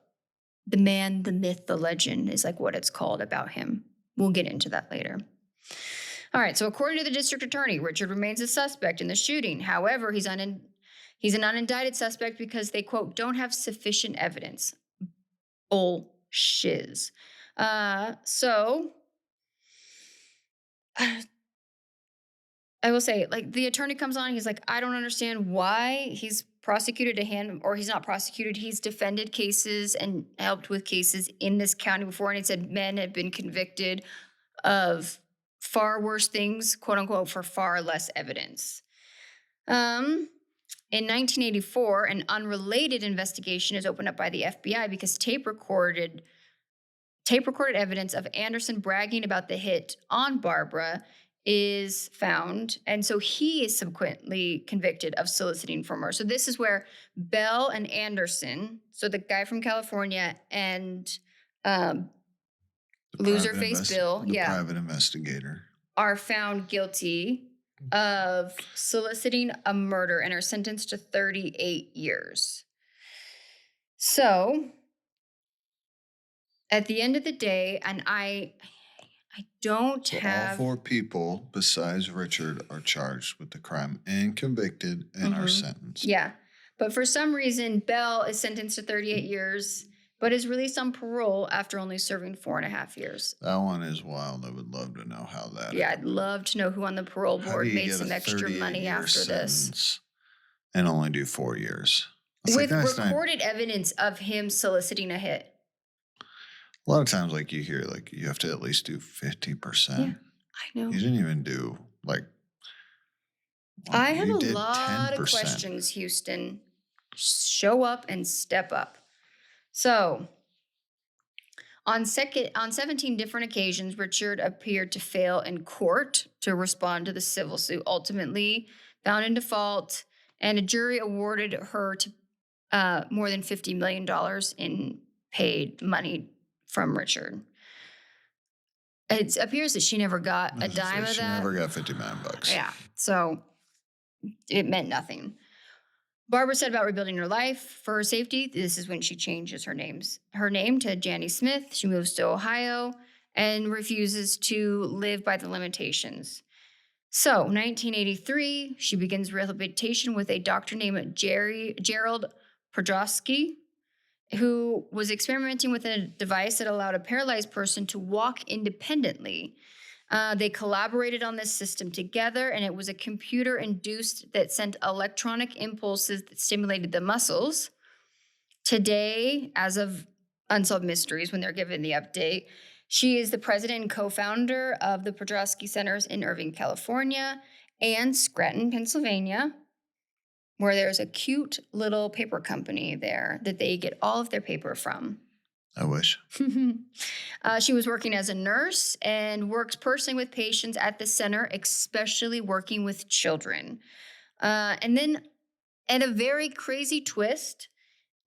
the man, the myth, the legend is like what it's called about him. We'll get into that later. All right, so according to the district attorney, Richard remains a suspect in the shooting. However, he's an unindicted suspect because they, quote, don't have sufficient evidence. Bullshiz. So I will say, like, the attorney comes on, he's like, I don't understand why he's prosecuted or he's not prosecuted. He's defended cases and helped with cases in this county before. And he said men have been convicted of far worse things, quote unquote, for far less evidence. In 1984, an unrelated investigation is opened up by the FBI because tape recorded evidence of Anderson bragging about the hit on Barbara is found. And so he is subsequently convicted of soliciting from her. So this is where Bell and Anderson, so the guy from California, and Loserface Bill, private investigator, are found guilty of soliciting a murder and are sentenced to 38 years. So at the end of the day, and I don't have... all four people besides Richard are charged with the crime and convicted and are sentenced. Yeah. But for some reason, Bell is sentenced to 38 years, but is released on parole after only serving 4.5 years. That one is wild. I would love to know how that Yeah, I'd love to know who on the parole board made some extra money after this. And only do 4 years. With recorded evidence of him soliciting a hit. A lot of times, like, you hear, like, you have to at least do 50%. Yeah, I know. You didn't even do, like... I have a lot 10%. Of questions, Houston. Show up and step up. So, on 17 different occasions, Richard appeared to fail in court to respond to the civil suit, ultimately found in default, and a jury awarded her to more than $50 million in paid money from Richard. It appears that she never got a dime of that. She never got $50 million. Yeah, so it meant nothing. Barbara said about rebuilding her life for her safety. This is when she changes her name to Janni Smith. She moves to Ohio and refuses to live by the limitations. So, 1983, she begins rehabilitation with a doctor named Gerald Piotrowski, who was experimenting with a device that allowed a paralyzed person to walk independently. They collaborated on this system together, and it was a computer-induced that sent electronic impulses that stimulated the muscles. Today, as of Unsolved Mysteries, when they're given the update, she is the president and co-founder of the Piotrowski Centers in Irving, California, and Scranton, Pennsylvania, where there's a cute little paper company there that they get all of their paper from. I wish. She was working as a nurse and works personally with patients at the center, especially working with children. And then at a very crazy twist,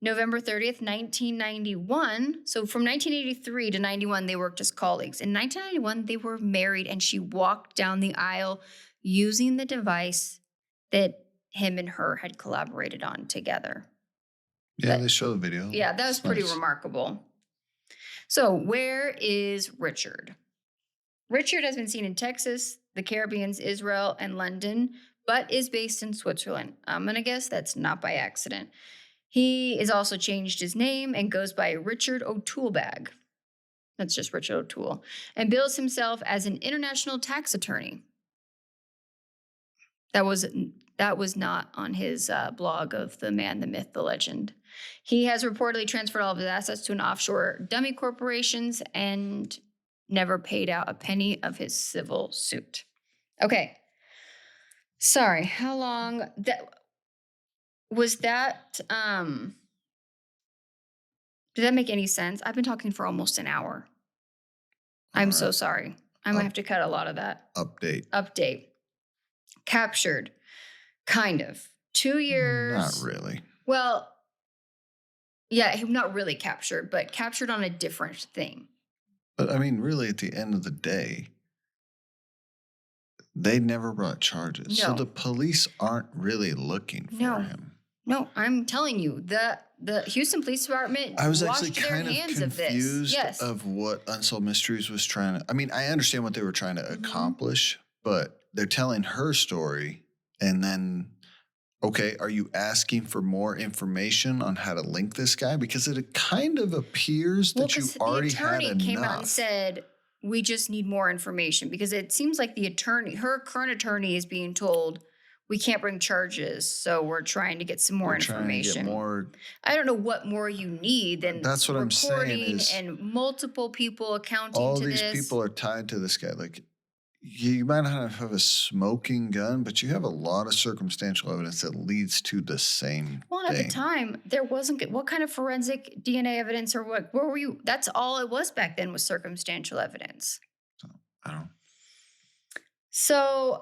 November 30th, 1991. So from 1983 to 91, they worked as colleagues. In 1991, they were married, and she walked down the aisle using the device that him and her had collaborated on together. Yeah, they show the video. Yeah, that was It's pretty nice. remarkable. So, where is Richard? Richard has been seen in Texas, the Caribbean, Israel, and London, but is based in Switzerland. I'm going to guess that's not by accident. He has also changed his name and goes by Richard O'Toolebag. That's just Richard O'Toole. And bills himself as an international tax attorney. That was not on his blog of the man, the myth, the legend. He has reportedly transferred all of his assets to an offshore dummy corporations and never paid out a penny of his civil suit. Okay. Sorry, how long that was that did that make any sense? I've been talking for almost an hour. I'm so sorry. I might have to cut a lot of that. Update. Captured. Kind of. 2 years. Not really. Well, yeah, not really captured, but captured on a different thing. But I mean, really, at the end of the day, they never brought charges. No. So the police aren't really looking for him. No, I'm telling you, the Houston Police Department I was washed actually their kind of hands of this. confused Yes. of what Unsolved Mysteries was trying to. I mean, I understand what they were trying to accomplish, but they're telling her story, and then, okay, are you asking for more information on how to link this guy? Because it kind of appears that you already had enough. The attorney came out and said, we just need more information, because it seems like her current attorney is being told, we can't bring charges, so we're trying to get some more information. I don't know what more you need than that's what I'm saying is and multiple people accounting all to these this. people are tied to this guy. Like, you might not have a smoking gun, but you have a lot of circumstantial evidence that leads to the same Well, thing. at the time, there wasn't what kind of forensic DNA evidence or what were you? That's all it was back then, was circumstantial evidence. So, I don't know. So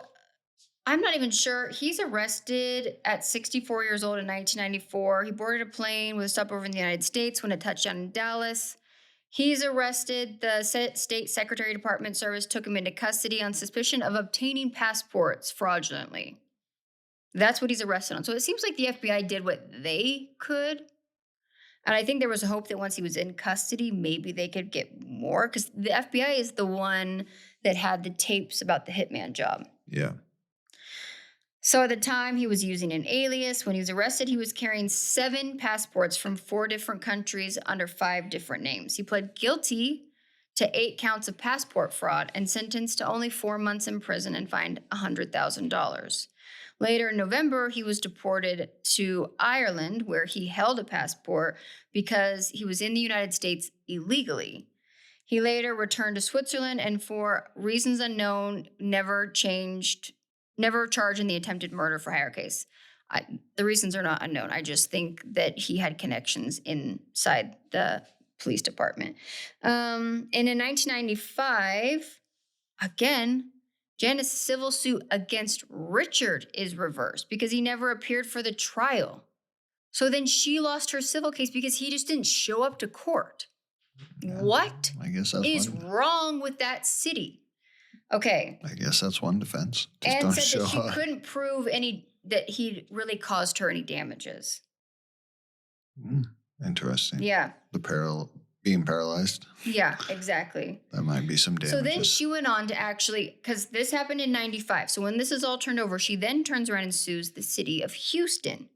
I'm not even sure. He's arrested at 64 years old in 1994. He boarded a plane with a stopover in the United States when it touched down in Dallas. He's arrested. The State Secretary of Department Service took him into custody on suspicion of obtaining passports fraudulently. That's what he's arrested on. So it seems like the FBI did what they could. And I think there was a hope that once he was in custody, maybe they could get more, because the FBI is the one that had the tapes about the hitman job. Yeah. So at the time, he was using an alias. When he was arrested, he was carrying 7 passports from 4 different countries under 5 different names. He pled guilty to 8 counts of passport fraud and sentenced to only 4 months in prison and fined $100,000. Later in November, he was deported to Ireland, where he held a passport because he was in the United States illegally. He later returned to Switzerland and, for reasons unknown, never charged in the attempted murder for hire case. The reasons are not unknown. I just think that he had connections inside the police department. And in 1995, again, Janni's civil suit against Richard is reversed because he never appeared for the trial. So then she lost her civil case because he just didn't show up to court. Yeah, what I guess that's is wrong with that city? Okay. I guess that's one defense. And said that she couldn't prove that he really caused her any damages. Interesting. Yeah. Being paralyzed. Yeah, exactly. That might be some damages. So then she went on to actually, because this happened in 95. So when this is all turned over, she then turns around and sues the city of Houston.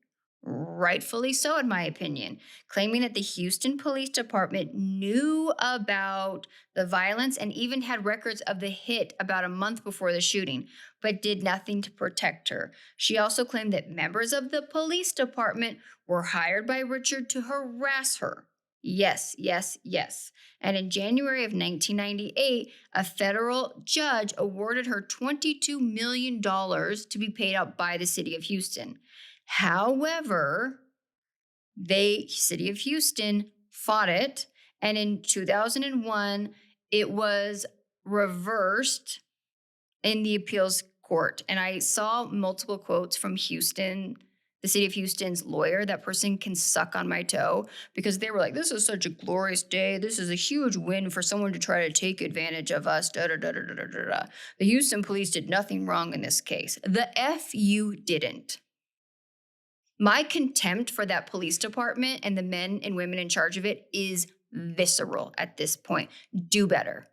Rightfully so, in my opinion, claiming that the Houston Police Department knew about the violence and even had records of the hit about a month before the shooting, but did nothing to protect her. She also claimed that members of the police department were hired by Richard to harass her. Yes, yes, yes. And in January of 1998, a federal judge awarded her $22 million to be paid out by the city of Houston. However, city of Houston fought it, and in 2001, it was reversed in the appeals court. And I saw multiple quotes from Houston the city of Houston's lawyer, that person can suck on my toe because they were like, this is such a glorious day. This is a huge win for someone to try to take advantage of us. Da, da, da, da, da, da, da. The Houston police did nothing wrong in this case. The you didn't. My contempt for that police department and the men and women in charge of it is visceral at this point. Do better.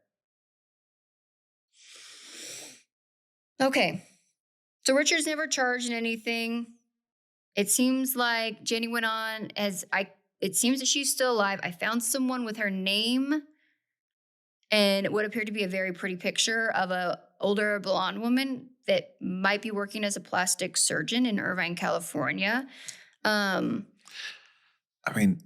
Okay. So Richard's never charged in anything. It seems like Janni went on it seems that she's still alive. I found someone with her name and what appeared to be a very pretty picture of a older blonde woman that might be working as a plastic surgeon in Irvine, California. I mean,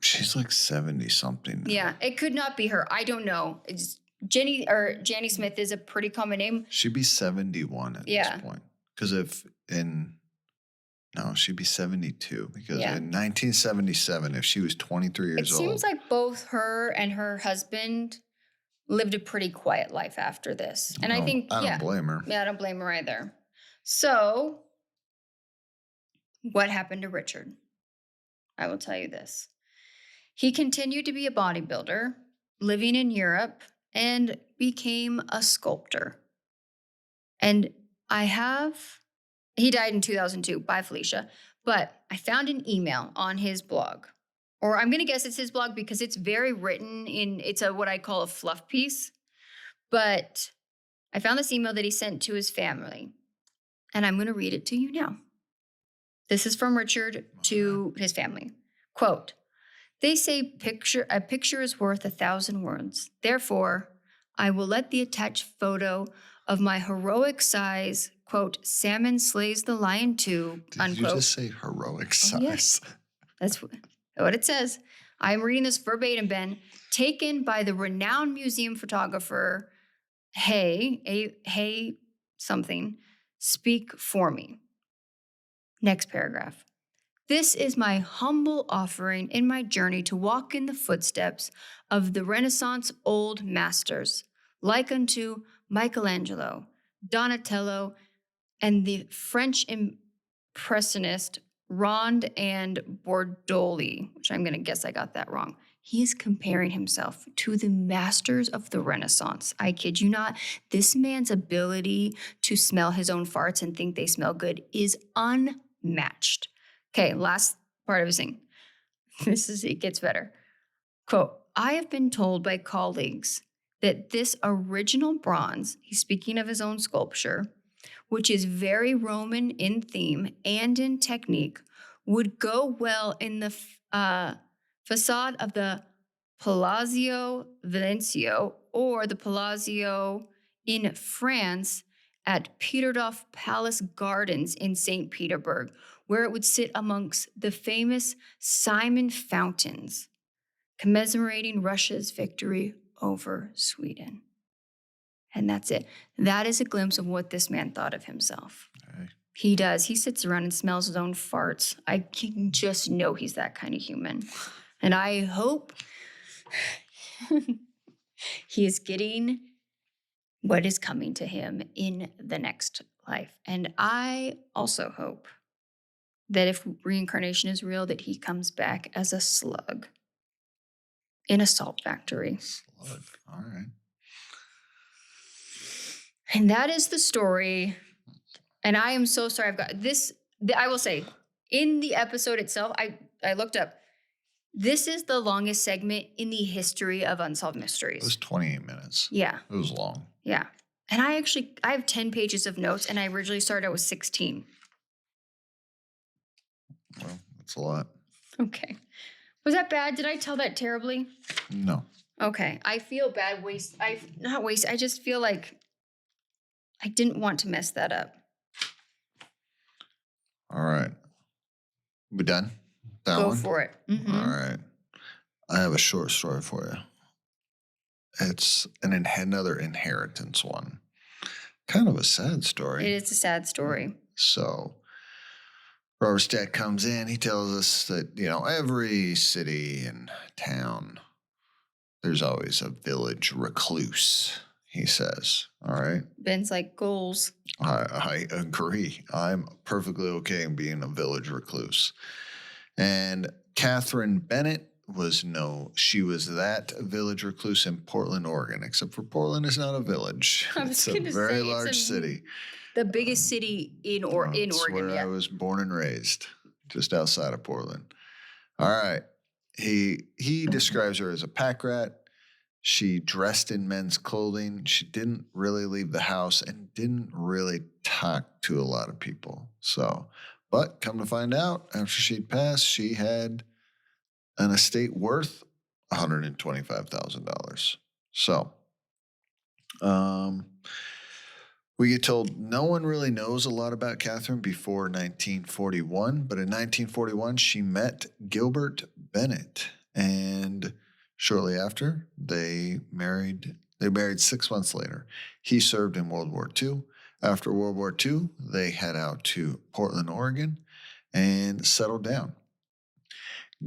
she's like 70 something. Yeah, it could not be her. I don't know. It's Janni Smith is a pretty common name. She'd be 71 at this point. Because she'd be 72. Because in 1977, if she was 23 years old. It seems like both her and her husband lived a pretty quiet life after this. And I think, I don't blame her. Yeah, I don't blame her either. So, what happened to Richard? I will tell you this. He continued to be a bodybuilder, living in Europe, and became a sculptor. And he died in 2002. Bye, Felicia. But I found an email on his blog, or I'm going to guess it's his blog because it's very written it's what I call a fluff piece. But I found this email that he sent to his family, and I'm going to read it to you now. This is from Richard to his family. Quote, "They say a picture is worth 1,000 words. Therefore, I will let the attached photo of my heroic size, quote, salmon slays the lion too, unquote." Did you just say heroic size? Yes. That's what it says. I'm reading this verbatim, Ben. Taken by the renowned museum photographer, Hey something, speak for me. Next paragraph. "This is my humble offering in my journey to walk in the footsteps of the Renaissance old masters, like unto Michelangelo, Donatello, and the French impressionist Rond and Bordoli," which I'm going to guess I got that wrong. He is comparing himself to the masters of the Renaissance. I kid you not. This man's ability to smell his own farts and think they smell good is unmatched. Okay, last part of his thing. It gets better. Quote, "I have been told by colleagues that this original bronze," he's speaking of his own sculpture, "which is very Roman in theme and in technique, would go well in the facade of the Palazzo Venezio or the Palazzo in France at Peterhof Palace Gardens in St. Petersburg, where it would sit amongst the famous Simon fountains, commemorating Russia's victory over Sweden." And that's it. That is a glimpse of what this man thought of himself. Okay. He does. He sits around and smells his own farts. I can just know he's that kind of human. And I hope he is getting what is coming to him in the next life. And I also hope that if reincarnation is real, that he comes back as a slug in a salt factory. Slug. All right. And that is the story. And I am so sorry. I've got this. I will say, in the episode itself, I looked up. This is the longest segment in the history of Unsolved Mysteries. It was 28 minutes. Yeah. It was long. Yeah. And I have 10 pages of notes, and I originally started out with 16. Well, that's a lot. Okay. Was that bad? Did I tell that terribly? No. Okay. I feel bad. I just feel like I didn't want to mess that up. All right. We done? Go for it. Mm-hmm. All right. I have a short story for you. It's another inheritance one. Kind of a sad story. It is a sad story. So, Robert's dad comes in. He tells us that, every city and town, there's always a village recluse. he says. All right. Ben's like, goals. I agree. I'm perfectly okay in being a village recluse. And Katherine Bennett she was that village recluse in Portland, Oregon, except for Portland is not a village. It's a very large city. The biggest city in Oregon. Where I was born and raised, just outside of Portland. All right. He describes her as a pack rat. She dressed in men's clothing. She didn't really leave the house and didn't really talk to a lot of people. But come to find out, after she'd passed, she had an estate worth $125,000. So, we get told no one really knows a lot about Katherine before 1941, but in 1941 she met Gilbert Bennett, and shortly after they married. They married 6 months later. He served in World War II. After World War II, they head out to Portland, Oregon, and settled down.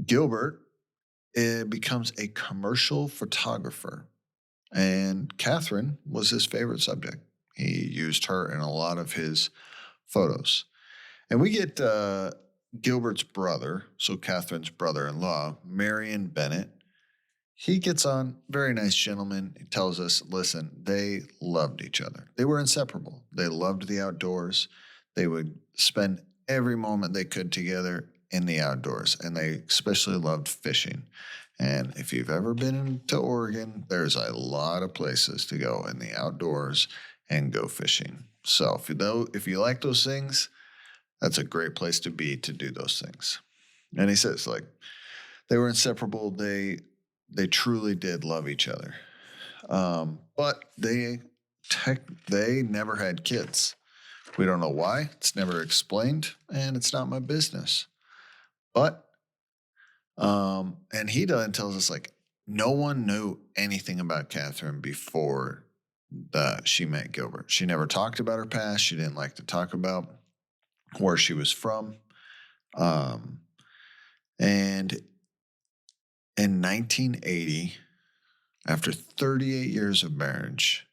Gilbert becomes a commercial photographer, and Katherine was his favorite subject. He used her in a lot of his photos. And we get Gilbert's brother, so Katherine's brother-in-law, Marion Bennett. He gets on, very nice gentleman. He tells us, listen, they loved each other. They were inseparable. They loved the outdoors. They would spend every moment they could together in the outdoors, and they especially loved fishing. And if you've ever been into Oregon, there's a lot of places to go in the outdoors and go fishing. So if you like those things, that's a great place to be to do those things. And he says, like, they were inseparable. They truly did love each other. But they never had kids. We don't know why. It's never explained, and it's not my business. But, and he tells us, like, no one knew anything about Katherine before she met Gilbert. She never talked about her past. She didn't like to talk about where she was from. And in 1980, after 38 years of marriage,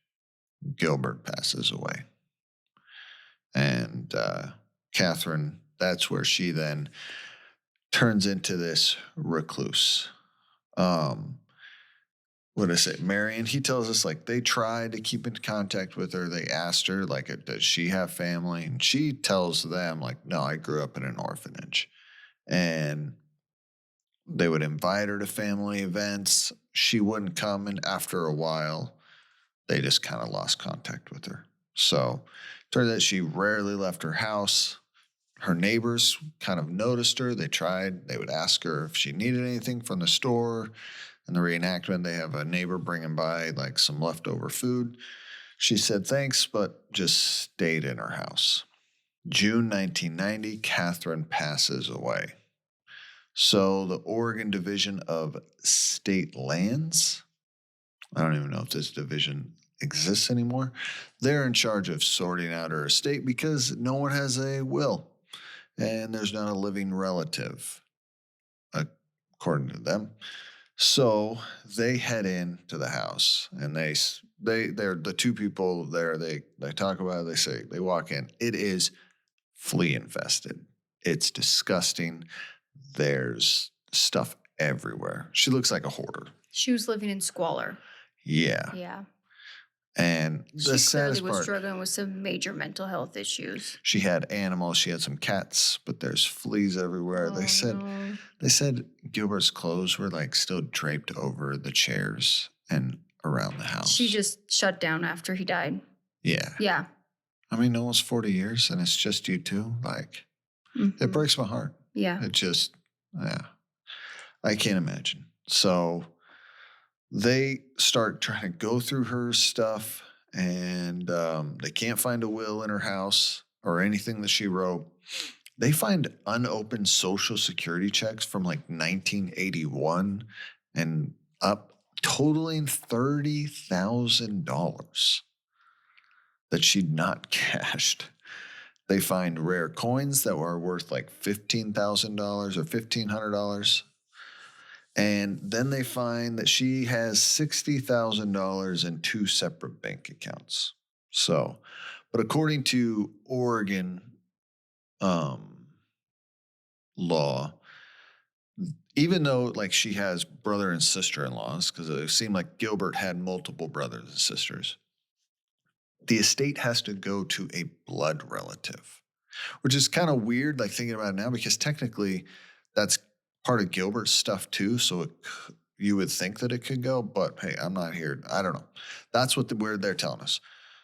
Gilbert passes away. And Katherine, that's where she then turns into this recluse. What did I say? Marion, he tells us, like, they tried to keep in contact with her. They asked her, like, does she have family? And she tells them, like, no, I grew up in an orphanage. And they would invite her to family events. She wouldn't come. And after a while, they just kind of lost contact with her. So it turns out she rarely left her house. Her neighbors kind of noticed her. They would ask her if she needed anything from the store. In the reenactment, they have a neighbor bringing by, like, some leftover food. She said thanks, but just stayed in her house. June 1990, Katherine passes away. So the Oregon Division of State Lands, I don't even know if this division exists anymore, they're in charge of sorting out her estate because no one has a will and there's not a living relative, according to them. So they head into the house, and they're the two people there. They talk about it. They say they walk in. It is flea infested. It's disgusting. There's stuff everywhere. She looks like a hoarder. She was living in squalor. Yeah. Yeah. And the saddest part, was struggling with some major mental health issues. She had animals. She had some cats, but there's fleas everywhere. They said Gilbert's clothes were, like, still draped over the chairs and around the house. She just shut down after he died. Yeah. Yeah. I mean, almost 40 years, and it's just you two. Like, It breaks my heart. Yeah. It just, yeah. I can't imagine. So they start trying to go through her stuff, and they can't find a will in her house or anything that she wrote. They find unopened Social Security checks from, like, 1981 and up, totaling $30,000 that she'd not cashed. They find rare coins that were worth, like, $15,000 or $1,500. And then they find that she has $60,000 in 2 separate bank accounts. So, but according to Oregon um, law, even though like she has brother and sister-in-laws, because it seemed like Gilbert had multiple brothers and sisters, the estate has to go to a blood relative, which is kind of weird, like thinking about it now, because technically that's part of Gilbert's stuff too. So you would think that it could go, but hey, I'm not here. I don't know. That's what they're telling us.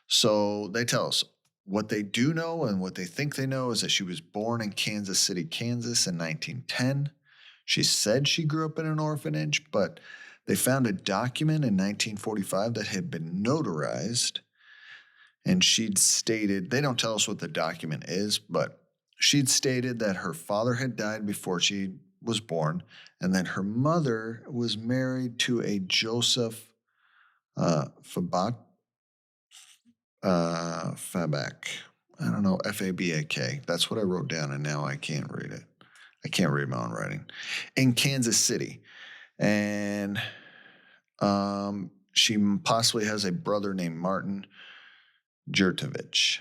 So they tell us what they do know and what they think they know is that she was born in Kansas City, Kansas in 1910. She said she grew up in an orphanage, but they found a document in 1945 that had been notarized. And she'd stated, they don't tell us what the document is, but she'd stated that her father had died before she was born, and that her mother was married to a Joseph Fabak. Fabak. I don't know, Fabak. That's what I wrote down, and now I can't read it. I can't read my own writing. In Kansas City. And she possibly has a brother named Martin Jurtovich.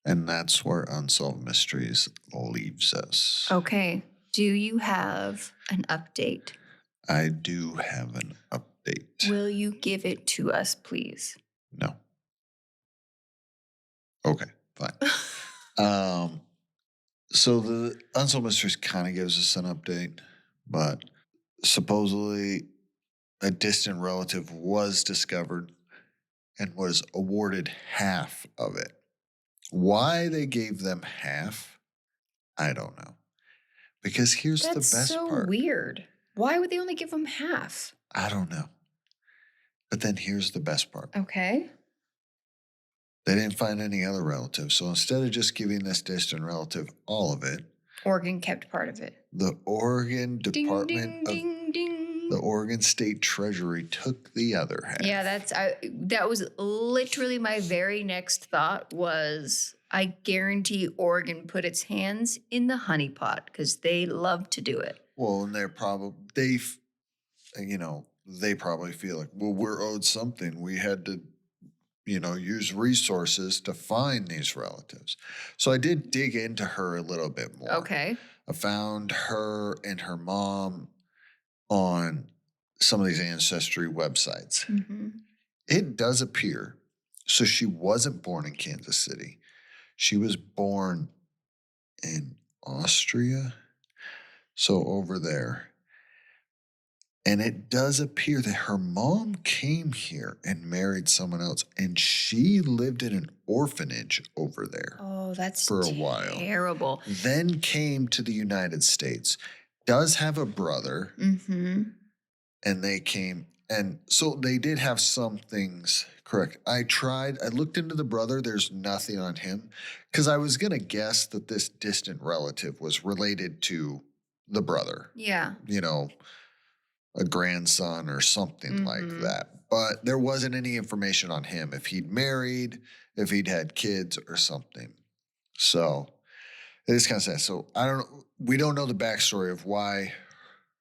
And that's where Unsolved Mysteries leaves us. Okay. Do you have an update? I do have an update. Will you give it to us, please? No. Okay, fine. So the Unsolved Mysteries kind of gives us an update, but supposedly a distant relative was discovered and was awarded half of it. Why they gave them half, I don't know. Because here's the best That's so part. weird. Why would they only give them half? I don't know. But then here's the best part. Okay. They didn't find any other relatives. So instead of just giving this distant relative all of it, Oregon kept part of it. the Oregon Department of the Oregon State Treasury took the other half. Yeah, that was literally my very next thought was I guarantee Oregon put its hands in the honeypot because they love to do it. Well, and they probably feel like, well, we're owed something. We had to, use resources to find these relatives. So I did dig into her a little bit more. Okay. I found her and her mom on some of these ancestry websites. Mm-hmm. It does appear, so she wasn't born in Kansas City. She was born in Austria, so over there. And it does appear that her mom came here and married someone else, and she lived in an orphanage over there. Oh, that's for a while. Terrible. Then came to the United States. Does have a brother. Mm-hmm. And they came, and so they did have some things correct. I looked into the brother. There's nothing on him because I was going to guess that this distant relative was related to the brother. Yeah. A grandson or something like that. But there wasn't any information on him, if he'd married, if he'd had kids or something. So it is kind of sad. So we don't know the backstory of why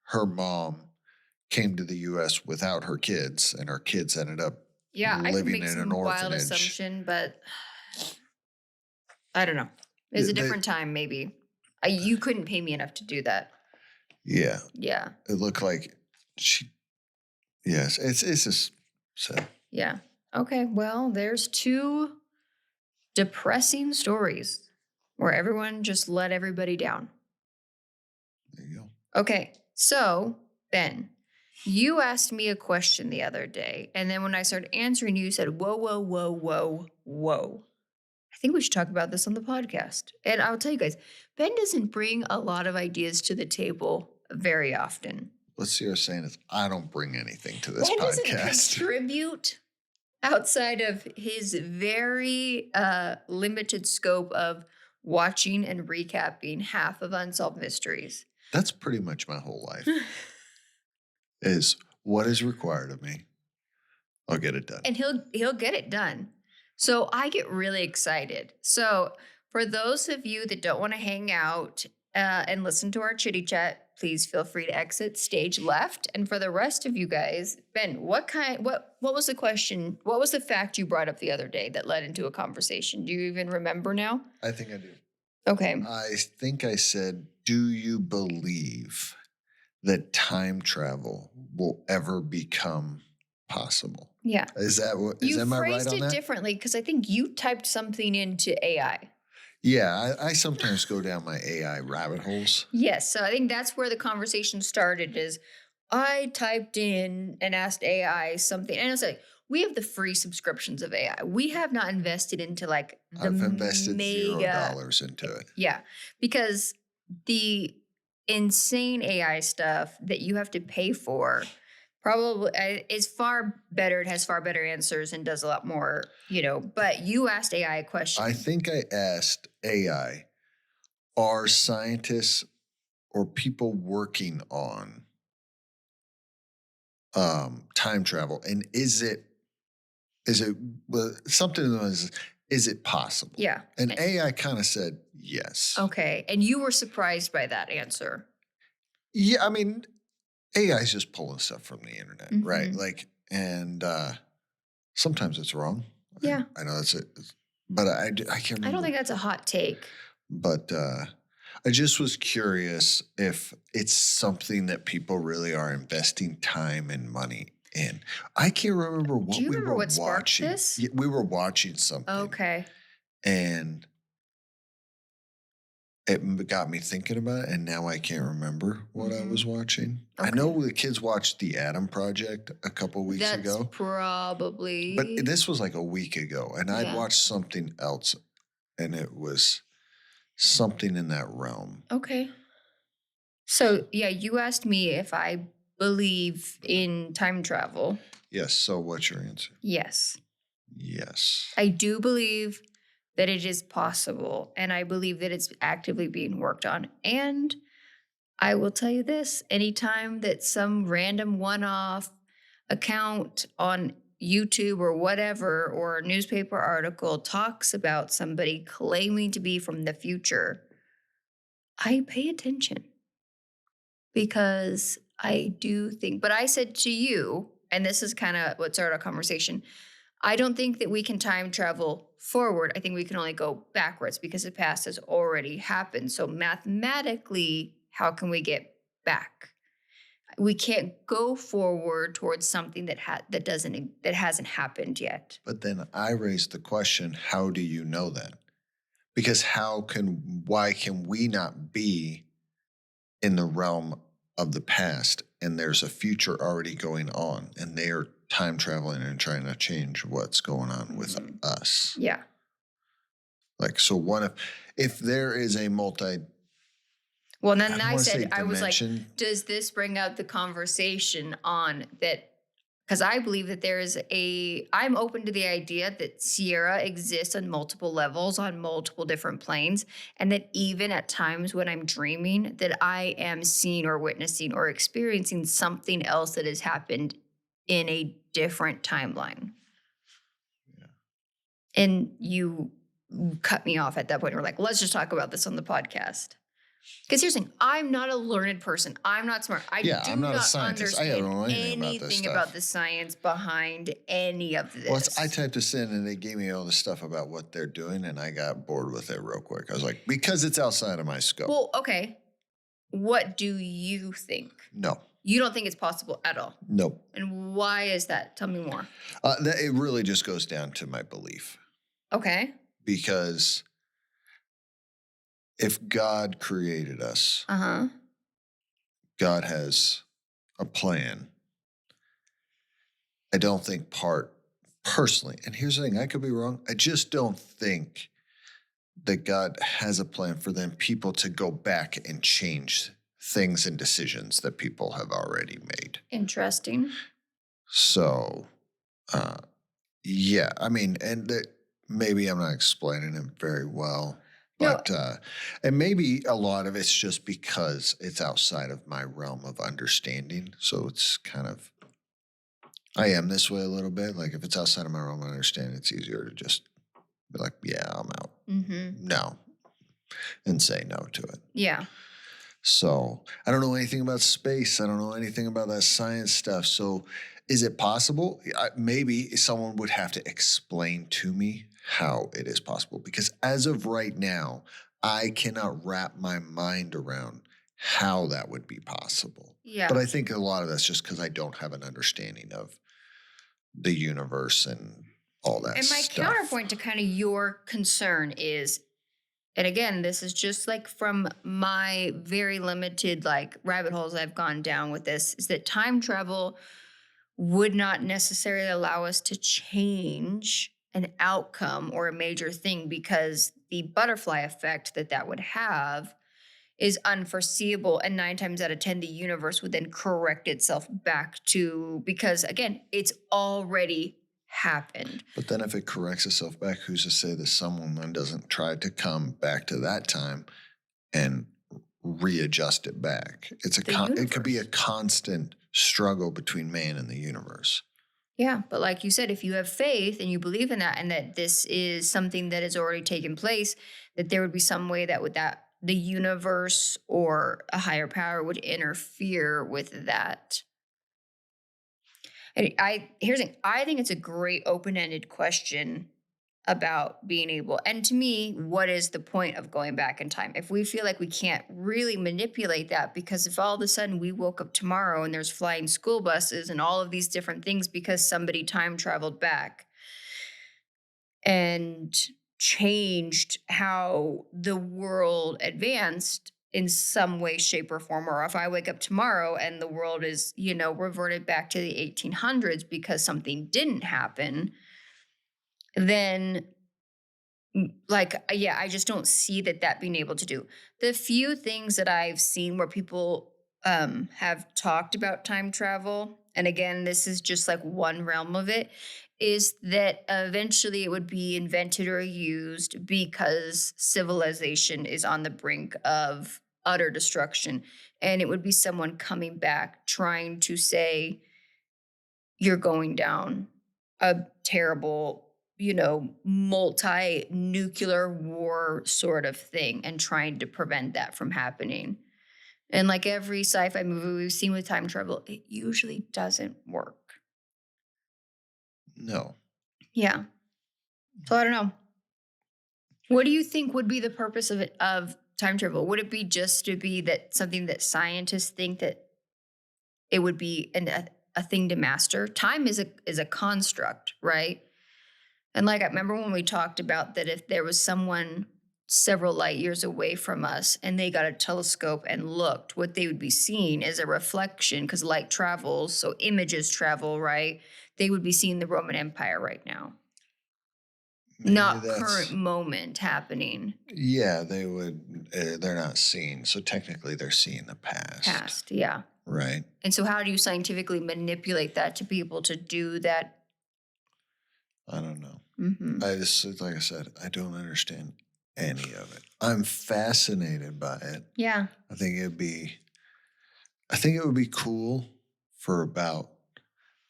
her mom came to the U.S. without her kids, and her kids ended up living in an orphanage. Wild assumption, but I don't know. It's a different time, maybe. You couldn't pay me enough to do that. Yeah. Yeah. It looked like yes, it's just sad. Yeah. Okay, well, there's 2 depressing stories where everyone just let everybody down. There you go. Okay, so Ben, you asked me a question the other day, and then when I started answering, you said, whoa, whoa, whoa, whoa, whoa. I think we should talk about this on the podcast. And I'll tell you guys, Ben doesn't bring a lot of ideas to the table very often. What Sierra's saying is, I don't bring anything to this Ben podcast. doesn't contribute outside of his very limited scope of watching and recapping half of Unsolved Mysteries. That's pretty much my whole life. Is what is required of me. I'll get it done. And he'll get it done. So I get really excited. So for those of you that don't want to hang out and listen to our chitty chat, please feel free to exit stage left. And for the rest of you guys, Ben, what was the question? What was the fact you brought up the other day that led into a conversation? Do you even remember now? I think I do. Okay. I think I said, do you believe that time travel will ever become possible? Yeah. Is that what, You am I right phrased on it that? differently because I think you typed something into AI. Yeah, I sometimes go down my AI rabbit holes. Yes. So I think that's where the conversation started is I typed in and asked AI something. And it's like, we have the free subscriptions of AI. We have not invested into like the I've invested mega $0 into it. Yeah, because the insane AI stuff that you have to pay for probably is far better. It has far better answers and does a lot more, but you asked AI a question. I think I asked AI, are scientists or people working on time travel, and is it something that was, is it possible? Yeah. And AI kind of said yes. Okay. And you were surprised by that answer. Yeah, I mean, AI is just pulling stuff from the internet, right? Mhm. Like, and sometimes it's wrong. Yeah. I know that's it, but I can't remember. I don't think that's a hot take. But I just was curious if it's something that people really are investing time and money in. I can't remember what Do you we remember were what sparked watching. this? Yeah, we were watching something. Okay. And it got me thinking about it, and now I can't remember what I was watching. Okay. I know the kids watched The Adam Project a couple weeks That's ago. probably. But this was like a week ago, and I'd Yeah. watched something else, and it was something in that realm. Okay. So, yeah, you asked me if I believe in time travel. Yes. So what's your answer? Yes. Yes. I do believe that it is possible, and I believe that it's actively being worked on. And I will tell you this, anytime that some random one-off account on YouTube or whatever, or a newspaper article talks about somebody claiming to be from the future, I pay attention because I do think, but I said to you, and this is kind of what started our conversation, I don't think that we can time travel forward. I think we can only go backwards because the past has already happened. So mathematically, how can we get back? We can't go forward towards something that hasn't happened yet. But then I raised the question, how do you know that? Because why can we not be in the realm of the past and there's a future already going on and they are time traveling and trying to change what's going on with us? Yeah. Like, so what if there is a Well, then don't I wanna say said, I was like, dimension. does this bring out the conversation on that? Because I believe that I'm open to the idea that Sierra exists on multiple levels, on multiple different planes, and that even at times when I'm dreaming, that I am seeing or witnessing or experiencing something else that has happened in a different timeline. Yeah. And you cut me off at that point. And we're like, let's just talk about this on the podcast. Because here's the thing, I'm not a learned person. I'm not smart. I'm not a scientist. I don't know understand anything about the science behind any of this. Well, I typed this in and they gave me all the stuff about what they're doing, and I got bored with it real quick. I was like, because it's outside of my scope. Well, okay. What do you think? No. You don't think it's possible at all? Nope. And why is that? Tell me more. It really just goes down to my belief. Okay. Because if God created us, God has a plan. I don't think personally, and here's the thing, I could be wrong. I just don't think that God has a plan for them people to go back and change things and decisions that people have already made. Interesting. So, yeah, I mean, and maybe I'm not explaining it very well, but, and maybe a lot of it's just because it's outside of my realm of understanding. So it's kind of, I am this way a little bit. Like if it's outside of my realm of understanding, it's easier to just be like, yeah, I'm out. Mm-hmm. No. and say no to it. Yeah. So I don't know anything about space. I don't know anything about that science stuff. So is it possible? Maybe someone would have to explain to me how it is possible, because as of right now, I cannot wrap my mind around how that would be possible. But Yeah. I think a lot of that's just because I don't have an understanding of the universe and all that And my stuff. counterpoint to kind of your concern is, and again, this is just like from my very limited like rabbit holes I've gone down with this, is that time travel would not necessarily allow us to change an outcome or a major thing, because the butterfly effect that that would have is unforeseeable, and 9 times out of 10 the universe would then correct itself back to, because again, it's already happened. But then if it corrects itself back, who's to say that someone then doesn't try to come back to that time and readjust it back? It could be a Universe. constant struggle between man and the universe. Yeah, but like you said, if you have faith and you believe in that, and that this is something that has already taken place, that there would be some way that the universe or a higher power would interfere with that. And here's the thing, I think it's a great open-ended question about being able, and to me, what is the point of going back in time if we feel like we can't really manipulate that? Because if all of a sudden we woke up tomorrow and there's flying school buses and all of these different things because somebody time traveled back and changed how the world advanced in some way, shape, or form, or if I wake up tomorrow and the world is, reverted back to the 1800s because something didn't happen, then yeah, I just don't see that being able to do. The few things that I've seen where people have talked about time travel, and again, this is just like one realm of it, is that eventually it would be invented or used because civilization is on the brink of utter destruction. And it would be someone coming back trying to say, you're going down a terrible, multi-nuclear war sort of thing, and trying to prevent that from happening. And like every sci-fi movie we've seen with time travel, it usually doesn't work. No. Yeah. So I don't know. What do you think would be the purpose of time travel? Would it be just to be that something that scientists think that it would be a thing to master? Time is a construct, right? And like I remember when we talked about that, if there was someone several light years away from us and they got a telescope and looked, what they would be seeing is a reflection, because light travels, so images travel, right? They would be seeing the Roman Empire right now, Maybe not current moment happening. Yeah, they would. They're not seeing. So technically, they're seeing the past. Past, yeah. Right. And so, how do you scientifically manipulate that to be able to do that? I don't know. Mm-hmm. I just, like I said, I don't understand any of it. I'm fascinated by it. Yeah. I think it would be cool for about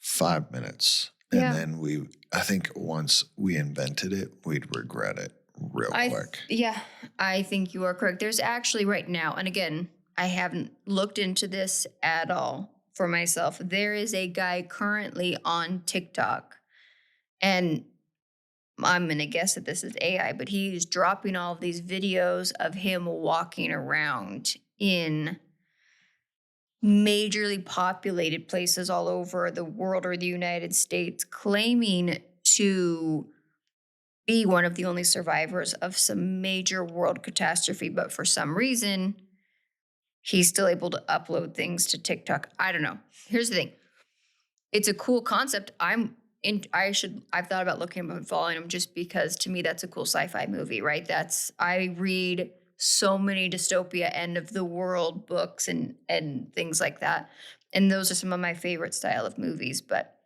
5 minutes. Yeah. And then I think once we invented it, we'd regret it real quick. Yeah, I think you are correct. There's actually right now, and again, I haven't looked into this at all for myself. There is a guy currently on TikTok, and I'm going to guess that this is AI, but he's dropping all of these videos of him walking around in majorly populated places all over the world or the United States, claiming to be one of the only survivors of some major world catastrophe. But for some reason, he's still able to upload things to TikTok. I don't know. Here's the thing. It's a cool concept. I've thought about looking him up and following him, just because to me that's a cool sci-fi movie, right? I read so many dystopia end of the world books and things like that. And those are some of my favorite style of movies. But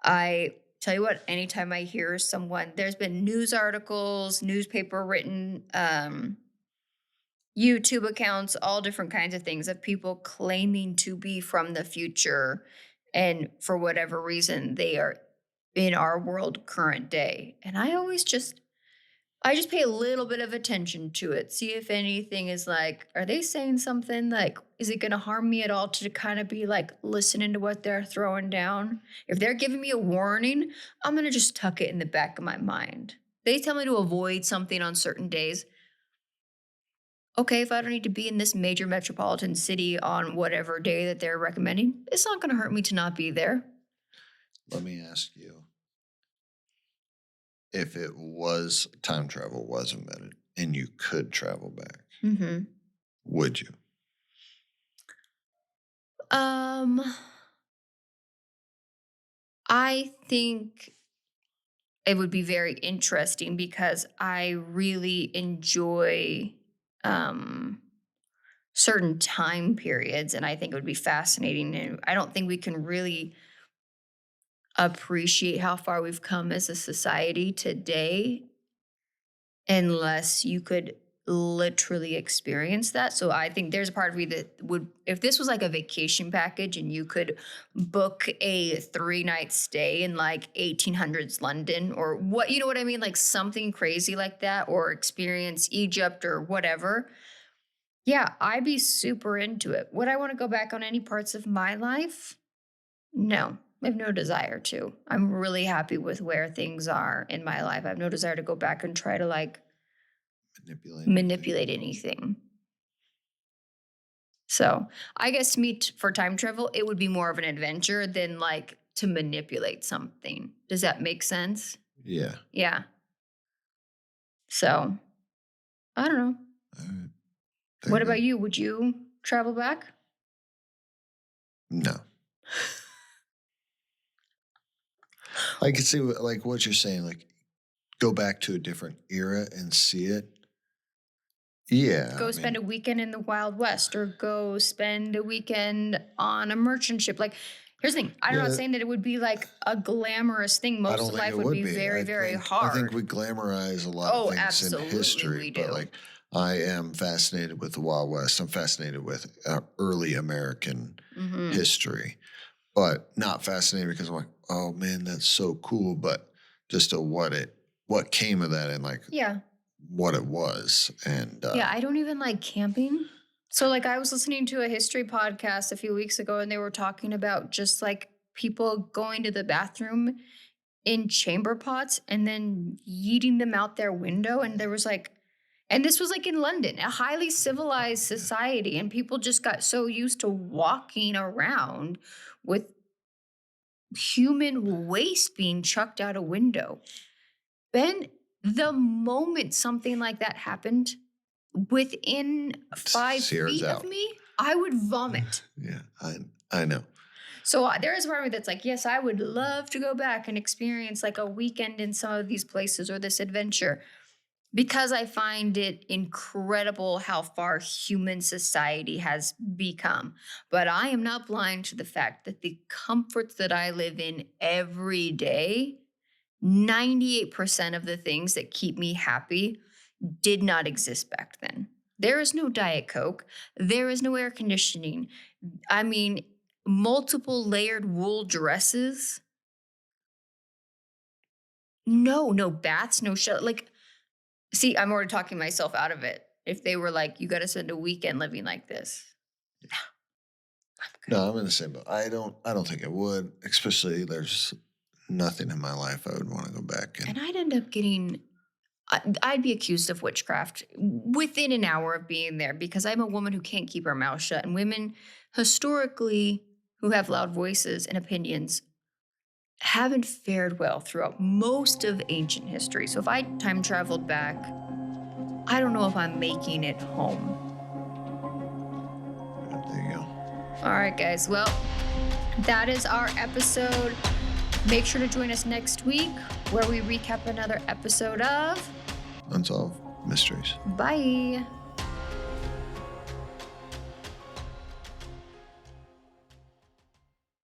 I tell you what, anytime I hear someone, there's been news articles, newspaper written, YouTube accounts, all different kinds of things of people claiming to be from the future. And for whatever reason, they are in our world current day. And I always just I just pay a little bit of attention to it. See if anything is like, are they saying something? Like, is it going to harm me at all to kind of be like listening to what they're throwing down? If they're giving me a warning, I'm going to just tuck it in the back of my mind. They tell me to avoid something on certain days. Okay, if I don't need to be in this major metropolitan city on whatever day that they're recommending, it's not going to hurt me to not be there. Let me ask you, if it was time travel was invented and you could travel back, would you? I think it would be very interesting because I really enjoy certain time periods, and I think it would be fascinating. And I don't think we can really appreciate how far we've come as a society today unless you could literally experience that. So I think there's a part of me that would, if this was like a vacation package and you could book a 3-night stay in like 1800s London or what, you know what I mean? Like something crazy like that, or experience Egypt or whatever. Yeah, I'd be super into it. Would I want to go back on any parts of my life? No, I have no desire to. I'm really happy with where things are in my life. I have no desire to go back and try to like manipulate anything. So I guess to me, for time travel, it would be more of an adventure than like to manipulate something. Does that make sense? Yeah. Yeah. So I don't know. All right. What about you? Would you travel back? No. I could see like what you're saying, like go back to a different era and see it. Yeah. Go spend a weekend in the Wild West, or go spend a weekend on a merchant ship. Like, here's the thing. I'm not saying that it would be like a glamorous thing. Most of life would be very, very hard. I think we glamorize a lot of things in history. We do. But like, I am fascinated with the Wild West. I'm fascinated with early American history, but not fascinated because I'm like, oh man, that's so cool. But just what came of that, and like, what it was. And I don't even like camping. So like I was listening to a history podcast a few weeks ago, and they were talking about just like people going to the bathroom in chamber pots and then yeeting them out their window. And there was like, and this was like in London, a highly civilized society, and people just got so used to walking around with human waste being chucked out a window. Ben, the moment something like that happened, within 5 feet of me, I would vomit. Yeah, I know. So there is a part of me that's like, yes, I would love to go back and experience like a weekend in some of these places or this adventure, because I find it incredible how far human society has become. But I am not blind to the fact that the comforts that I live in every day, 98% of the things that keep me happy did not exist back then. There is no Diet Coke. There is no air conditioning. I mean, multiple layered wool dresses. No baths, no shower. Like, see, I'm already talking myself out of it. If they were like, you got to spend a weekend living like this. No, I'm in the same boat. I don't think it would, especially there's nothing in my life I would want to go back in. And I'd end up getting, I'd be accused of witchcraft within an hour of being there, because I'm a woman who can't keep her mouth shut. And women historically who have loud voices and opinions haven't fared well throughout most of ancient history. So if I time traveled back, I don't know if I'm making it home. There you go. All right, guys. Well, that is our episode. Make sure to join us next week where we recap another episode of Unsolved Mysteries. Bye.